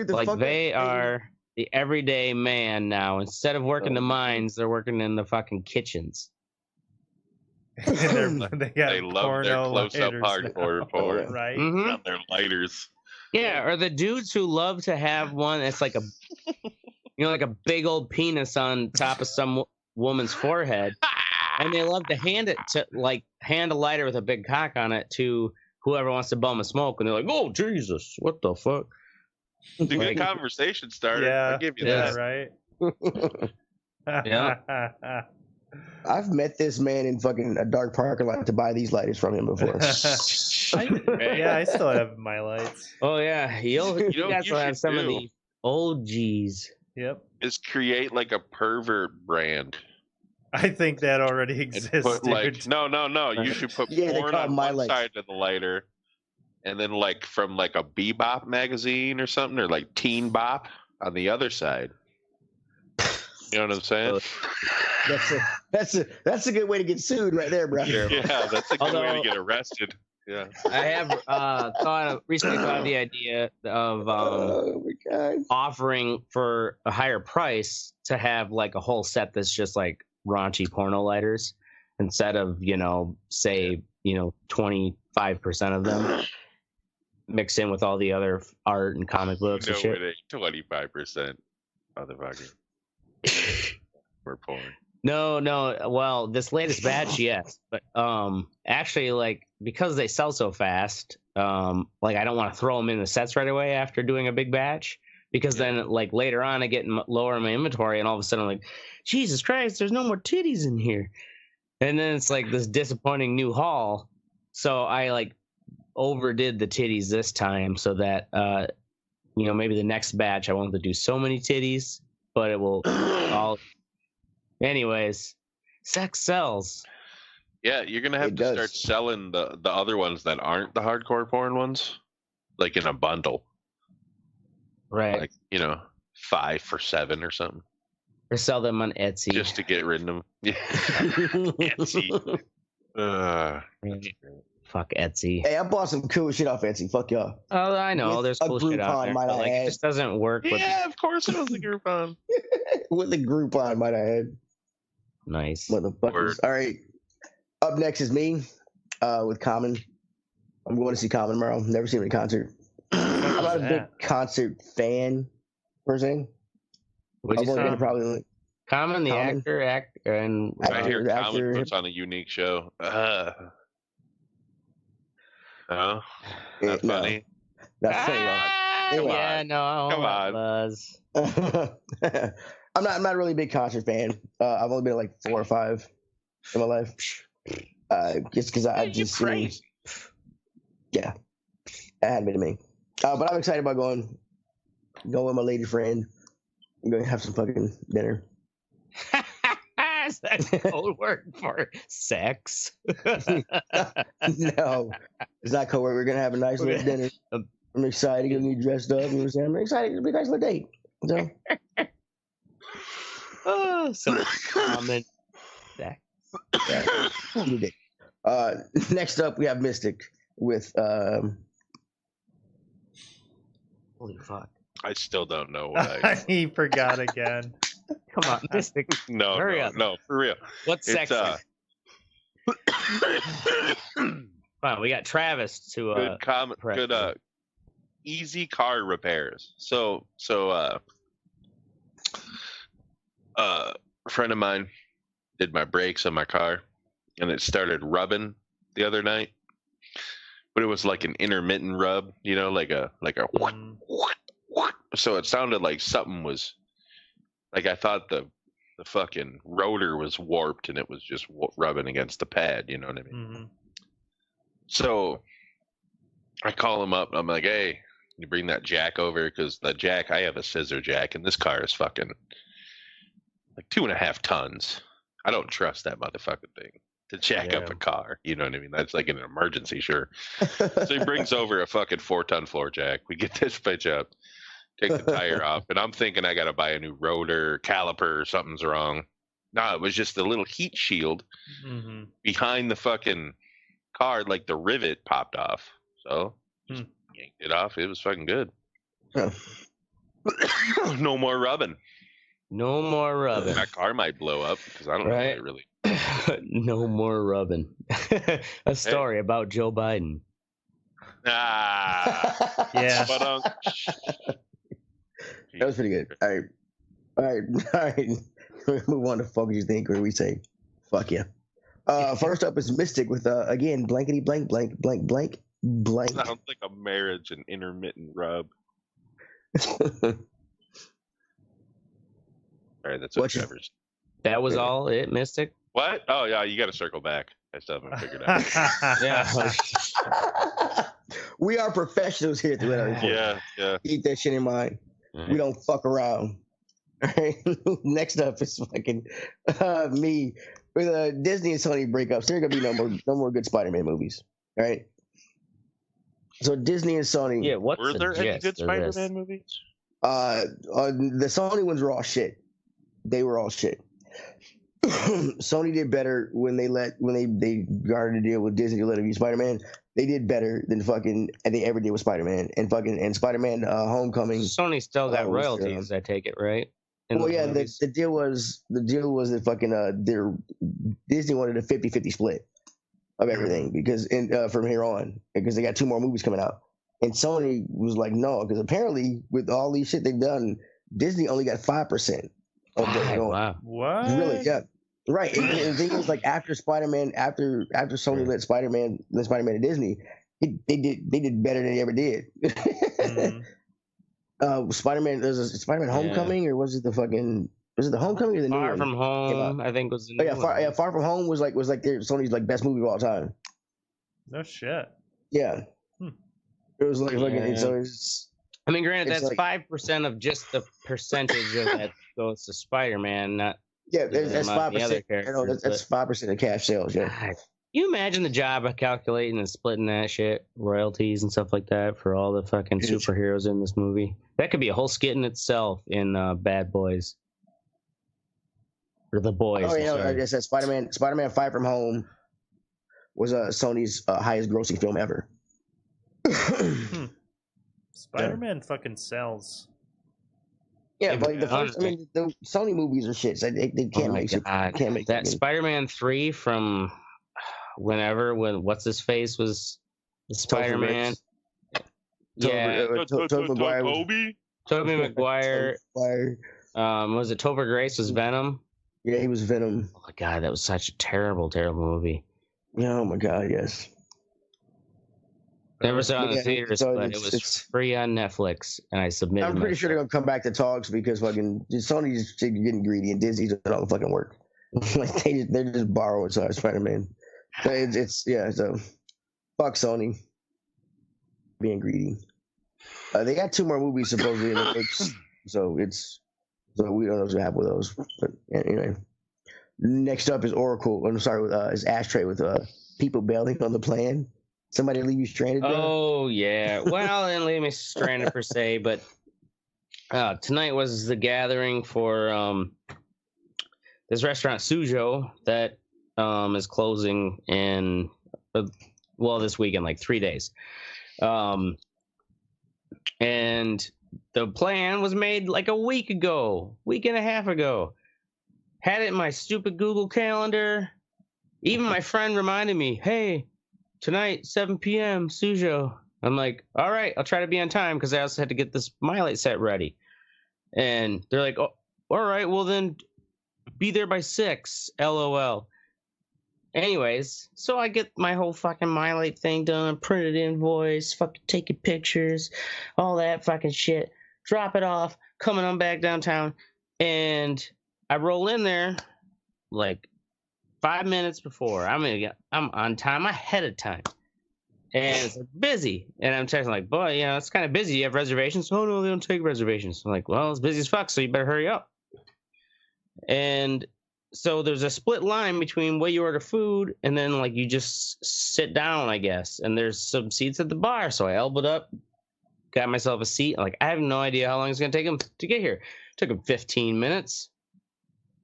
Like, they are the everyday man now. Instead of working the mines, they're working in the fucking kitchens. They love their close-up hardcore porn, right? On their lighters. Yeah, or the dudes who love to have one that's like a, like a big old penis on top of some woman's forehead, and they love to hand a lighter with a big cock on it to whoever wants to bum a smoke, and they're like, "Oh Jesus, what the fuck?" It's a good conversation starter. Yeah, I'll give you that. Right. Yeah. I've met this man in fucking a dark parking lot to buy these lighters from him before. I still have my lights. Oh yeah, you guys will have some of the old G's. Yep. Is create like a pervert brand. I think that already exists. Like, no. You should put porn on one side of the lighter, and then like from like a Bebop magazine or something, or like Teen Bop on the other side. You know what I'm saying? That's a good way to get sued right there, bro. Yeah, that's a good way to get arrested. Yeah. I have recently thought of the idea of offering for a higher price to have like a whole set that's just like raunchy porno lighters, instead of, say, 25% of them mixed in with all the other art and comic books and shit. 25%, motherfucker. We're porn. No. Well, this latest batch, yes, but actually, like, because they sell so fast, like, I don't want to throw them in the sets right away after doing a big batch, because then, like, later on, I get lower in my inventory, and all of a sudden, I'm like, Jesus Christ, there's no more titties in here, and then it's like this disappointing new haul. So I like overdid the titties this time, so that maybe the next batch I won't have to do so many titties, but it will all. Anyways, sex sells. Yeah, you're gonna have to start selling the other ones that aren't the hardcore porn ones, like in a bundle. Right. Like, 5 for $7 or something. Or sell them on Etsy. Just to get rid of them. Yeah. Etsy. Fuck Etsy. Hey, I bought some cool shit off Etsy. Fuck y'all. Oh, I know. There's cool shit out there. But like, it just doesn't work. Yeah, of course it was a Groupon. With a Groupon, might I add. Nice. Motherfuckers. All right. Up next is me with Common. I'm going to see Common tomorrow. Never seen him in concert. I'm not a big concert fan, per se. What'd you say? Probably Common, the actor, and I hear Common puts on a unique show. No, not funny. That's funny. Anyway. Yeah, no. Come on. Buzz. I'm not really a big concert fan. I've only been to like 4 or 5 in my life. Just because I just crazy. Yeah, that hadn't been to me. But I'm excited about going with my lady friend. I'm going to have some fucking dinner. Is that code word for sex? No, it's not code word. We're going to have a nice little dinner. I'm excited to get me dressed up. You know what I'm saying? I'm excited. It'll be a nice little date. So common sex. Next up, we have Mystic with holy fuck. I still don't know what he forgot again. Come on, Mystic. No, for real. What's sex? Wow, we got Travis to good easy car repairs. So a friend of mine did my brakes on my car and it started rubbing the other night. But it was like an intermittent rub, like a so it sounded like something was like I thought the fucking rotor was warped and it was just rubbing against the pad, you know what I mean? Mm-hmm. So I call him up. I'm like, hey, you bring that jack over because the jack, I have a scissor jack and this car is fucking like 2.5 tons. I don't trust that motherfucking thing to jack up a car. You know what I mean? That's like an emergency, sure. So he brings over a fucking 4-ton floor jack. We get this bitch up, take the tire off, and I'm thinking I got to buy a new rotor, caliper, something's wrong. No, it was just a little heat shield behind the fucking car, like the rivet popped off. So just yanked it off. It was fucking good. No more rubbing. No more rubbing. My car might blow up because I don't know if it really. No more rubbing. A story about Joe Biden. Yeah. That was pretty good. All right. Move on to fuck you think, or we say, fuck yeah. First up is Mystic with again blankety blank blank blank blank blank. Sounds like a marriage and intermittent rub. All right, that's what Trevor's. That was all it, Mystic? What? Oh, yeah, you got to circle back. I still haven't figured out. Yeah. We are professionals here at the Red Eye Report. Yeah. Keep that shit in mind. We don't fuck around. All right. Next up is fucking me with Disney and Sony breakups. There are gonna be no more good Spider-Man movies. All right. So Disney and Sony. Yeah. Were there any good Spider-Man movies? The Sony ones were all shit. They were all shit. Sony did better when they garnered a deal with Disney to let them use Spider-Man. They did better than they ever did with Spider-Man and Spider-Man Homecoming. Sony still got royalties, I take it, right? Well, yeah, the deal was that fucking Disney wanted a 50-50 split of everything because from here on because they got 2 more movies coming out, and Sony was like no because apparently with all these shit they've done, Disney only got 5%. Wow. What? Really? Yeah. Right. And the thing is, like after Spider-Man, after Sony let Spider-Man to Disney, they did better than they ever did. Spider-Man Homecoming or was it the Homecoming or the Far new From Home? I think was the new one. Far From Home was like Sony's like best movie of all time. No shit. Yeah. It was like fucking. So it's. I mean, granted, that's 5% of just the percentage of that goes to Spider-Man, not that's 5%. That's 5% of cash sales. Yeah. You imagine the job of calculating and splitting that shit, royalties and stuff like that for all the fucking superheroes in this movie. That could be a whole skit in itself in Bad Boys. Or The Boys. Oh, yeah, I guess that Spider-Man Far From Home was Sony's highest grossing film ever. Spider-Man fucking sells. Yeah, but the Sony movies are shit. So they can't make it. Can't make that. Spider-Man 3 from whenever when what's his face was the Spider-Man. Yeah, Tobey Maguire. Was it Topher Grace was Venom? Yeah, he was Venom. Oh my god, that was such a terrible movie. Oh my god, yes. Never saw it in the theaters, but it was free on Netflix, and I submitted. I'm pretty sure they're gonna come back to talks because fucking Sony's getting greedy and Disney's doing all the fucking work. Like they're just borrowing Spider-Man. So so fuck Sony being greedy. They got 2 more movies supposedly in the mix, so we don't know what's gonna happen with those. But anyway, next up is Oracle. I'm sorry, is Ashtray with people bailing on the plan. Somebody leave you stranded, bro? Oh, yeah. Well, they didn't leave me stranded per se, but tonight was the gathering for this restaurant, Sujo, that is closing in, this weekend, like 3 days. And the plan was made like a week and a half ago. Had it in my stupid Google Calendar. Even my friend reminded me, hey, tonight, 7 p.m., Sujo. I'm like, all right, I'll try to be on time because I also had to get this Mylite set ready. And they're like, oh, all right, well then be there by 6, LOL. Anyways, so I get my whole fucking Mylite thing done, printed invoice, fucking taking pictures, all that fucking shit. Drop it off, coming on back downtown. And I roll in there like 5 minutes before. I'm on time, ahead of time. And it's busy. And I'm texting like, boy, it's kind of busy. You have reservations? Oh, no, they don't take reservations. I'm like, well, it's busy as fuck, so you better hurry up. And so there's a split line between where you order food and then, like, you just sit down, I guess. And there's some seats at the bar. So I elbowed up, got myself a seat. I'm like, I have no idea how long it's going to take them to get here. It took them 15 minutes.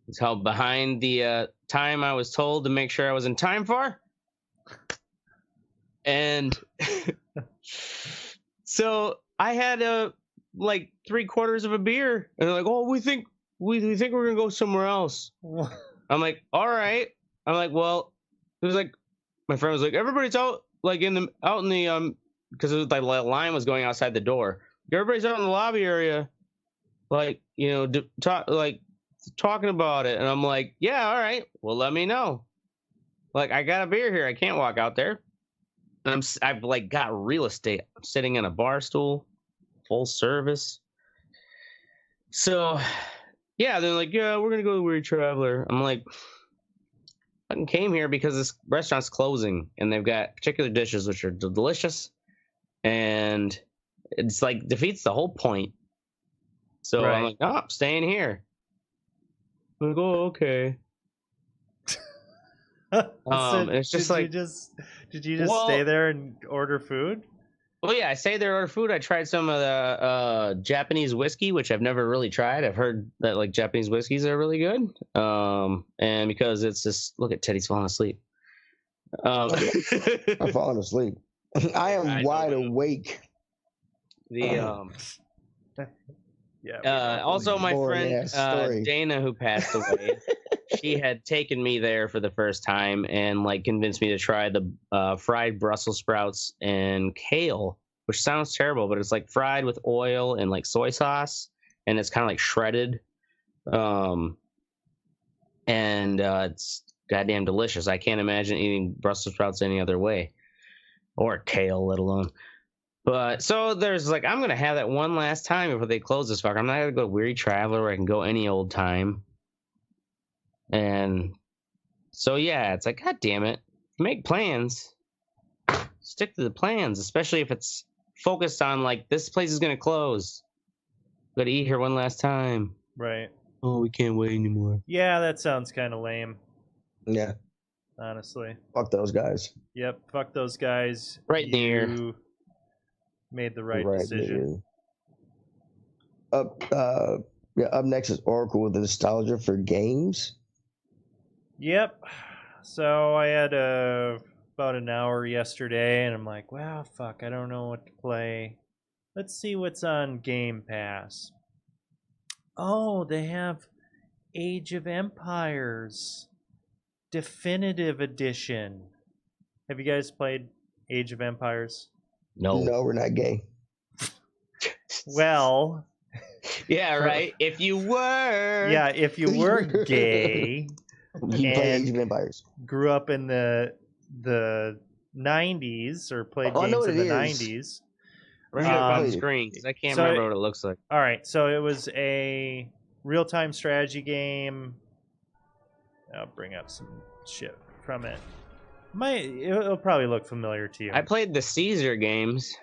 It's how behind the time I was told to make sure I was in time for. And so I had like 3/4 of a beer, and they're like, "Oh, we think we're gonna go somewhere else." I'm like, "All right." I'm like, "Well," it was like my friend was like, "Everybody's out like in the because it was like the line was going outside the door. Everybody's out in the lobby area, like talking about it." And I'm like, "Yeah, all right. Well, let me know. Like, I got a beer here. I can't walk out there." And I've like got real estate. I'm sitting in a bar stool, full service. So, yeah, they're like, "Yeah, we're gonna go to Weird Traveler." I'm like, I came here because this restaurant's closing, and they've got particular dishes which are delicious, and it's like defeats the whole point. So right. I'm like, "Oh, I'm staying here." I'm like, "Oh, okay." So it's just did you just stay there and order food? Well, yeah, I stayed there, ordered food. I tried some of the Japanese whiskey, which I've never really tried. I've heard that like Japanese whiskeys are really good. And because it's just look at Teddy's falling asleep. I'm falling asleep. I am wide awake. Also my friend Dana, who passed away. She had taken me there for the first time and like convinced me to try the fried Brussels sprouts and kale, which sounds terrible, but it's like fried with oil and like soy sauce, and it's kind of like shredded. It's goddamn delicious. I can't imagine eating Brussels sprouts any other way, or kale, let alone. But so there's like, I'm going to have that one last time before they close this fucker. I'm not going to go to Weary Traveler where I can go any old time. And so, yeah, it's like, God damn it. Make plans. Stick to the plans, especially if it's focused on, like, this place is going to close. Got to eat here one last time. Right. Oh, we can't wait anymore. Yeah, that sounds kind of lame. Yeah. honestly. Fuck those guys. Yep, fuck those guys. Right there. You made the right decision. Up next is Oracle with the nostalgia for games. Yep. So I had about an hour yesterday, and I'm like, wow, fuck, I don't know what to play. Let's see what's on Game Pass. Oh, they have Age of Empires Definitive Edition. Have you guys played Age of Empires? No, we're not gay. Well, yeah, right. If you were gay, you play Age of Empires. Grew up in the 90s or played games in the 90s. Bring it up on screen because I can't remember what it looks like. All right, so it was a real-time strategy game. I'll bring up some shit from it. It'll probably look familiar to you. I played the Caesar games.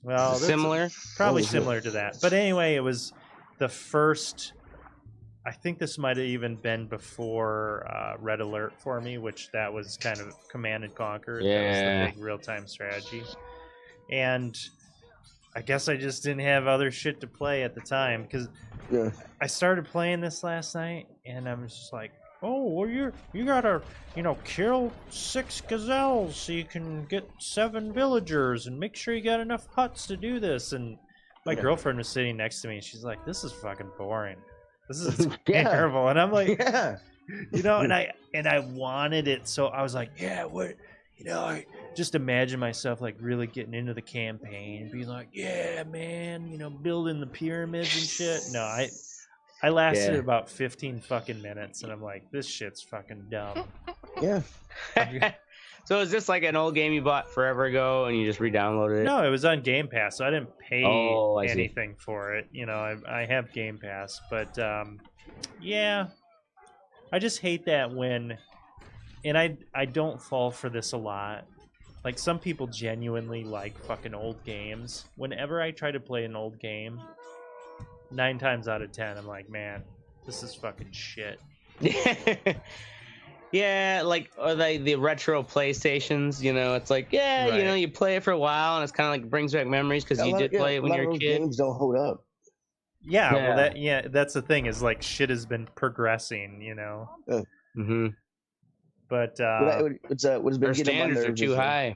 Well, similar, probably similar to that. But anyway, it was the first. I think this might have even been before Red Alert for me, which that was kind of Command and Conquer. Yeah, that was the big real-time strategy. And I guess I just didn't have other shit to play at the time because I started playing this last night, and I'm just like, oh, well, you gotta, kill 6 gazelles so you can get 7 villagers, and make sure you got enough huts to do this. And my girlfriend was sitting next to me, and she's like, "This is fucking boring. This is terrible." And I'm like, and I wanted it, so I was like, yeah, what, I just imagine myself like really getting into the campaign and being like, yeah, man, building the pyramids and shit. No, I lasted about 15 fucking minutes, and I'm like, this shit's fucking dumb. Yeah. So is this like an old game you bought forever ago and you just re-downloaded it? No, it was on Game Pass, so I didn't pay anything for it. I have Game Pass, but yeah, I just hate that when, and I don't fall for this a lot. Like, some people genuinely like fucking old games. Whenever I try to play an old game, 9 times out of 10, I'm like, man, this is fucking shit. Yeah, like, or like the retro PlayStations, it's like, you play it for a while, and it's kind of like brings back memories because you did play it when you were a kid. Games don't hold up. Yeah, well, that's the thing, is like shit has been progressing, Mm-hmm. But what's been our standards are too high.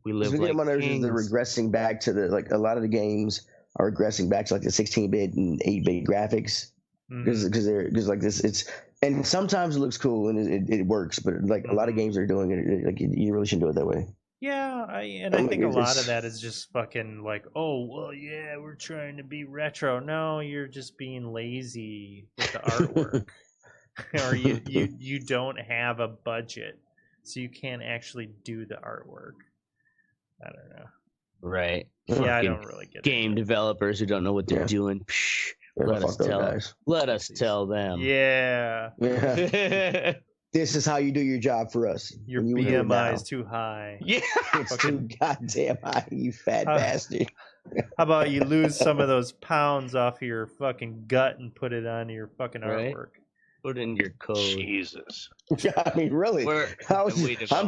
We live like kings. They're regressing back to a lot of the games are regressing back to like the 16-bit and 8-bit graphics because like this and sometimes it looks cool and it works, but like a lot of games are doing it like you really shouldn't do it that way. Yeah, I think a lot of that is just fucking like, oh, well, yeah, we're trying to be retro. No, you're just being lazy with the artwork. Or you don't have a budget, so you can't actually do the artwork. I don't know. Right. Yeah, I don't really get game developers who don't know what they're doing. Psh, let us tell them. Yeah. This is how you do your job for us. Your BMI is too high. Yeah. It's too goddamn high, you fat bastard. How about you lose some of those pounds off of your fucking gut and put it on your fucking artwork? Put in your code. Jesus. I mean, really. I'm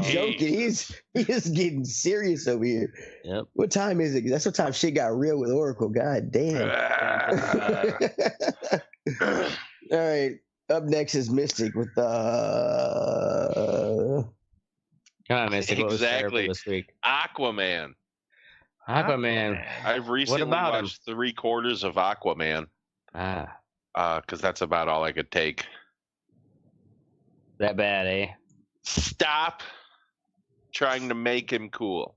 joking. He's getting serious over here. Yep. What time is it? That's what time shit got real with Oracle. God damn. All right. Up next is Mystic with Come on, Mystic. What was terrible this week? Aquaman. I've recently watched 3/4 of Aquaman. Because that's about all I could take. That bad, eh? Stop trying to make him cool.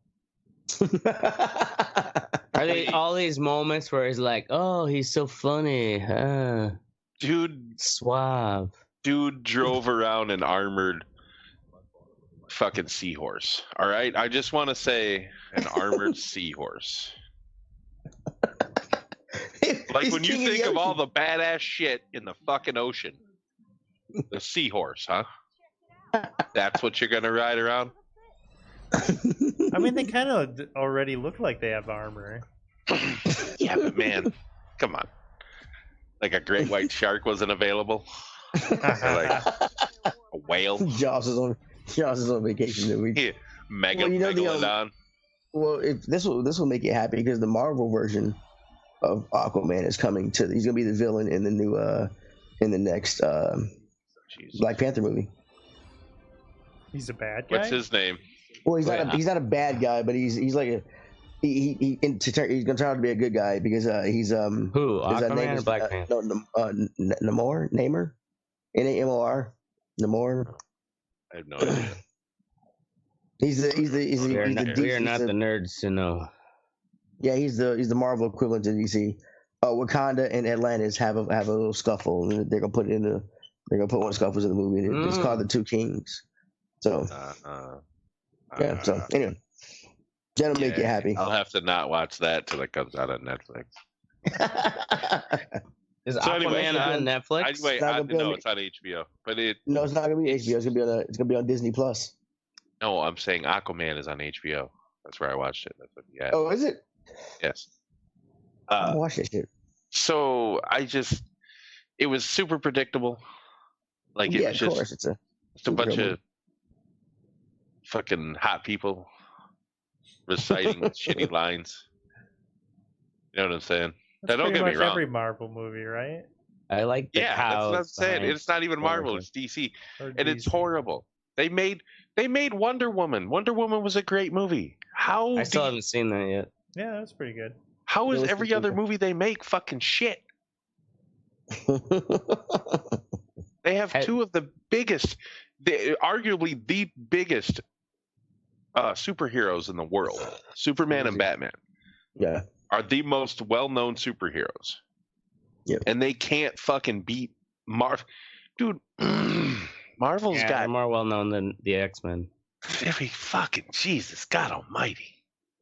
Are they all these moments where he's like, oh, he's so funny. Dude. Suave. Dude drove around an armored fucking seahorse. All right? I just want to say an armored seahorse. Like, when you think of all the badass shit in the fucking ocean, the seahorse, huh? That's what you're gonna ride around? I mean, they kind of already look like they have armor. Yeah, but man, come on. Like a great white shark wasn't available? Or like a whale? Jaws is on. Jaws on vacation movie. Yeah. Megalodon. Well, if this will make you happy because the Marvel version of Aquaman is coming to. He's gonna be the villain in the new in the next Black Panther movie. He's a bad guy. What's his name? Well, he's not a bad guy, but he's like he's gonna turn out to be a good guy because he's who Aquaman or Black Panther? Namor, Namor, Namor. I have no idea. We are not the nerds to know. Yeah, he's the Marvel equivalent to DC. Wakanda and Atlantis have a little scuffle, and they're gonna put one of the scuffles in the movie. It's called The Two Kings. So yeah. So anyway, that'll make you happy. I'll have to not watch that till it comes out on Netflix. Is Aquaman on Netflix? No, it's on HBO. But no, it's not gonna be HBO. It's gonna be on Disney Plus. No, I'm saying Aquaman is on HBO. That's where I watched it. That's what you had. Oh, is it? Yes. Watch that shit. So it was super predictable. Like it was of course, it's a bunch of fucking hot people reciting shitty lines. You know what I'm saying? That's don't get me wrong. Every Marvel movie, right? I like the cows. That's what I'm saying. It's not even Marvel. It's DC, and it's horrible. They made Wonder Woman. Wonder Woman was a great movie. I still haven't seen that yet. Yeah, that's pretty good. How is every other movie they make fucking shit? They have two of the biggest, arguably the biggest superheroes in the world. Superman and Batman. Yeah. Are the most well-known superheroes. Yeah. And they can't fucking beat Dude, Marvel's got... they're more well-known than the X-Men. Every fucking Jesus, God almighty.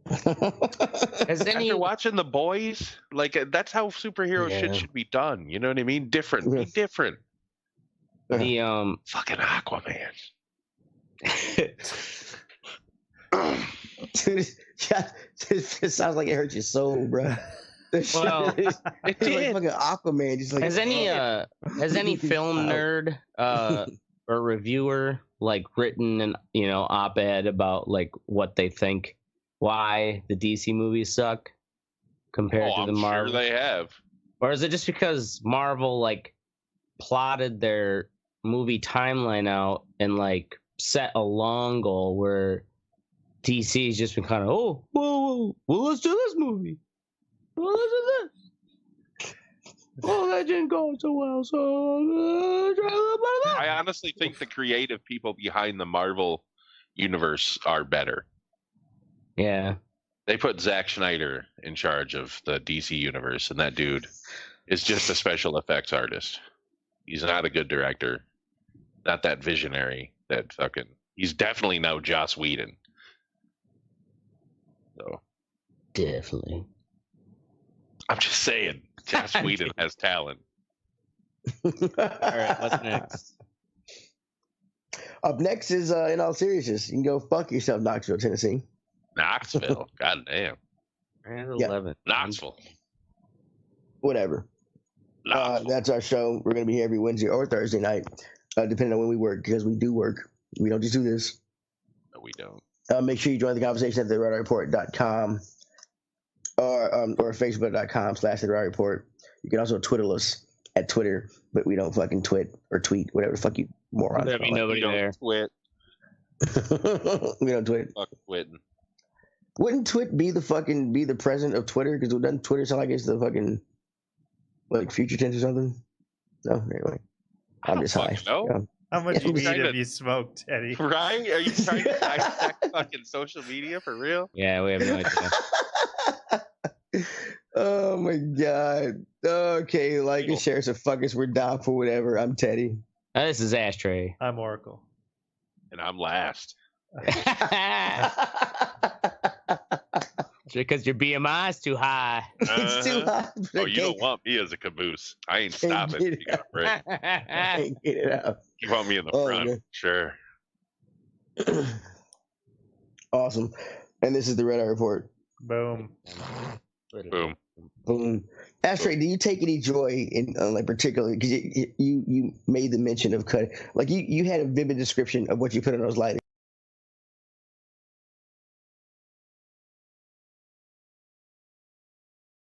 After watching The Boys, like that's how superhero shit should be done. You know what I mean? Different. Be different. The fucking Aquaman. Dude, it sounds like it hurts your soul, bro. Well, it did. Like fucking Aquaman. Just like, has any film nerd or reviewer like written an op-ed about like what they think why the DC movies suck compared to the Marvel? Sure they have. Or is it just because Marvel like plotted their movie timeline out and like set a long goal where DC's just been kind of well, let's do this movie. Well, let's do this. Well, that didn't go so well, so I honestly think the creative people behind the Marvel universe are better. Yeah. They put Zack Snyder in charge of the DC universe, and that dude is just a special effects artist. He's not a good director. Not that visionary. He's definitely no Joss Whedon. So. Definitely. I'm just saying, Joss Whedon has talent. All right, what's next? Up next is, in all seriousness, you can go fuck yourself, Knoxville, Tennessee. Knoxville, goddamn. 11. Knoxville. Whatever. That's our show. We're going to be here every Wednesday or Thursday night, depending on when we work, because we do work. We don't just do this. No, we don't. Make sure you join the conversation at theredreport.com or facebook.com/theredreport. You can also Twitter us at Twitter, but we don't fucking tweet, whatever the fuck you morons. There'll be nobody there. Twit. We don't tweet. Fuck twitting. Wouldn't Twit be the president of Twitter? Because doesn't Twitter sound like it's the fucking like future tense or something? No, anyway. I'm just high. No. Yeah. How much weed have you smoked, Eddie? Right? Are you trying to dissect fucking social media for real? Yeah, we have no idea. Oh my god. Okay, like and share, so fuck us. We're down for whatever. I'm Teddy. This is Ashtray. I'm Oracle. And I'm last. Because your BMI is too high. It's too high. Oh, you don't want me as a caboose. I ain't stopping. You got a break. Get it out. You want me in the front. Man. Sure. Awesome. And this is the Red Eye Report. Boom. Boom. Ashtray, do you take any joy in like particularly because you made the mention of cutting, like you had a vivid description of what you put on those lighters.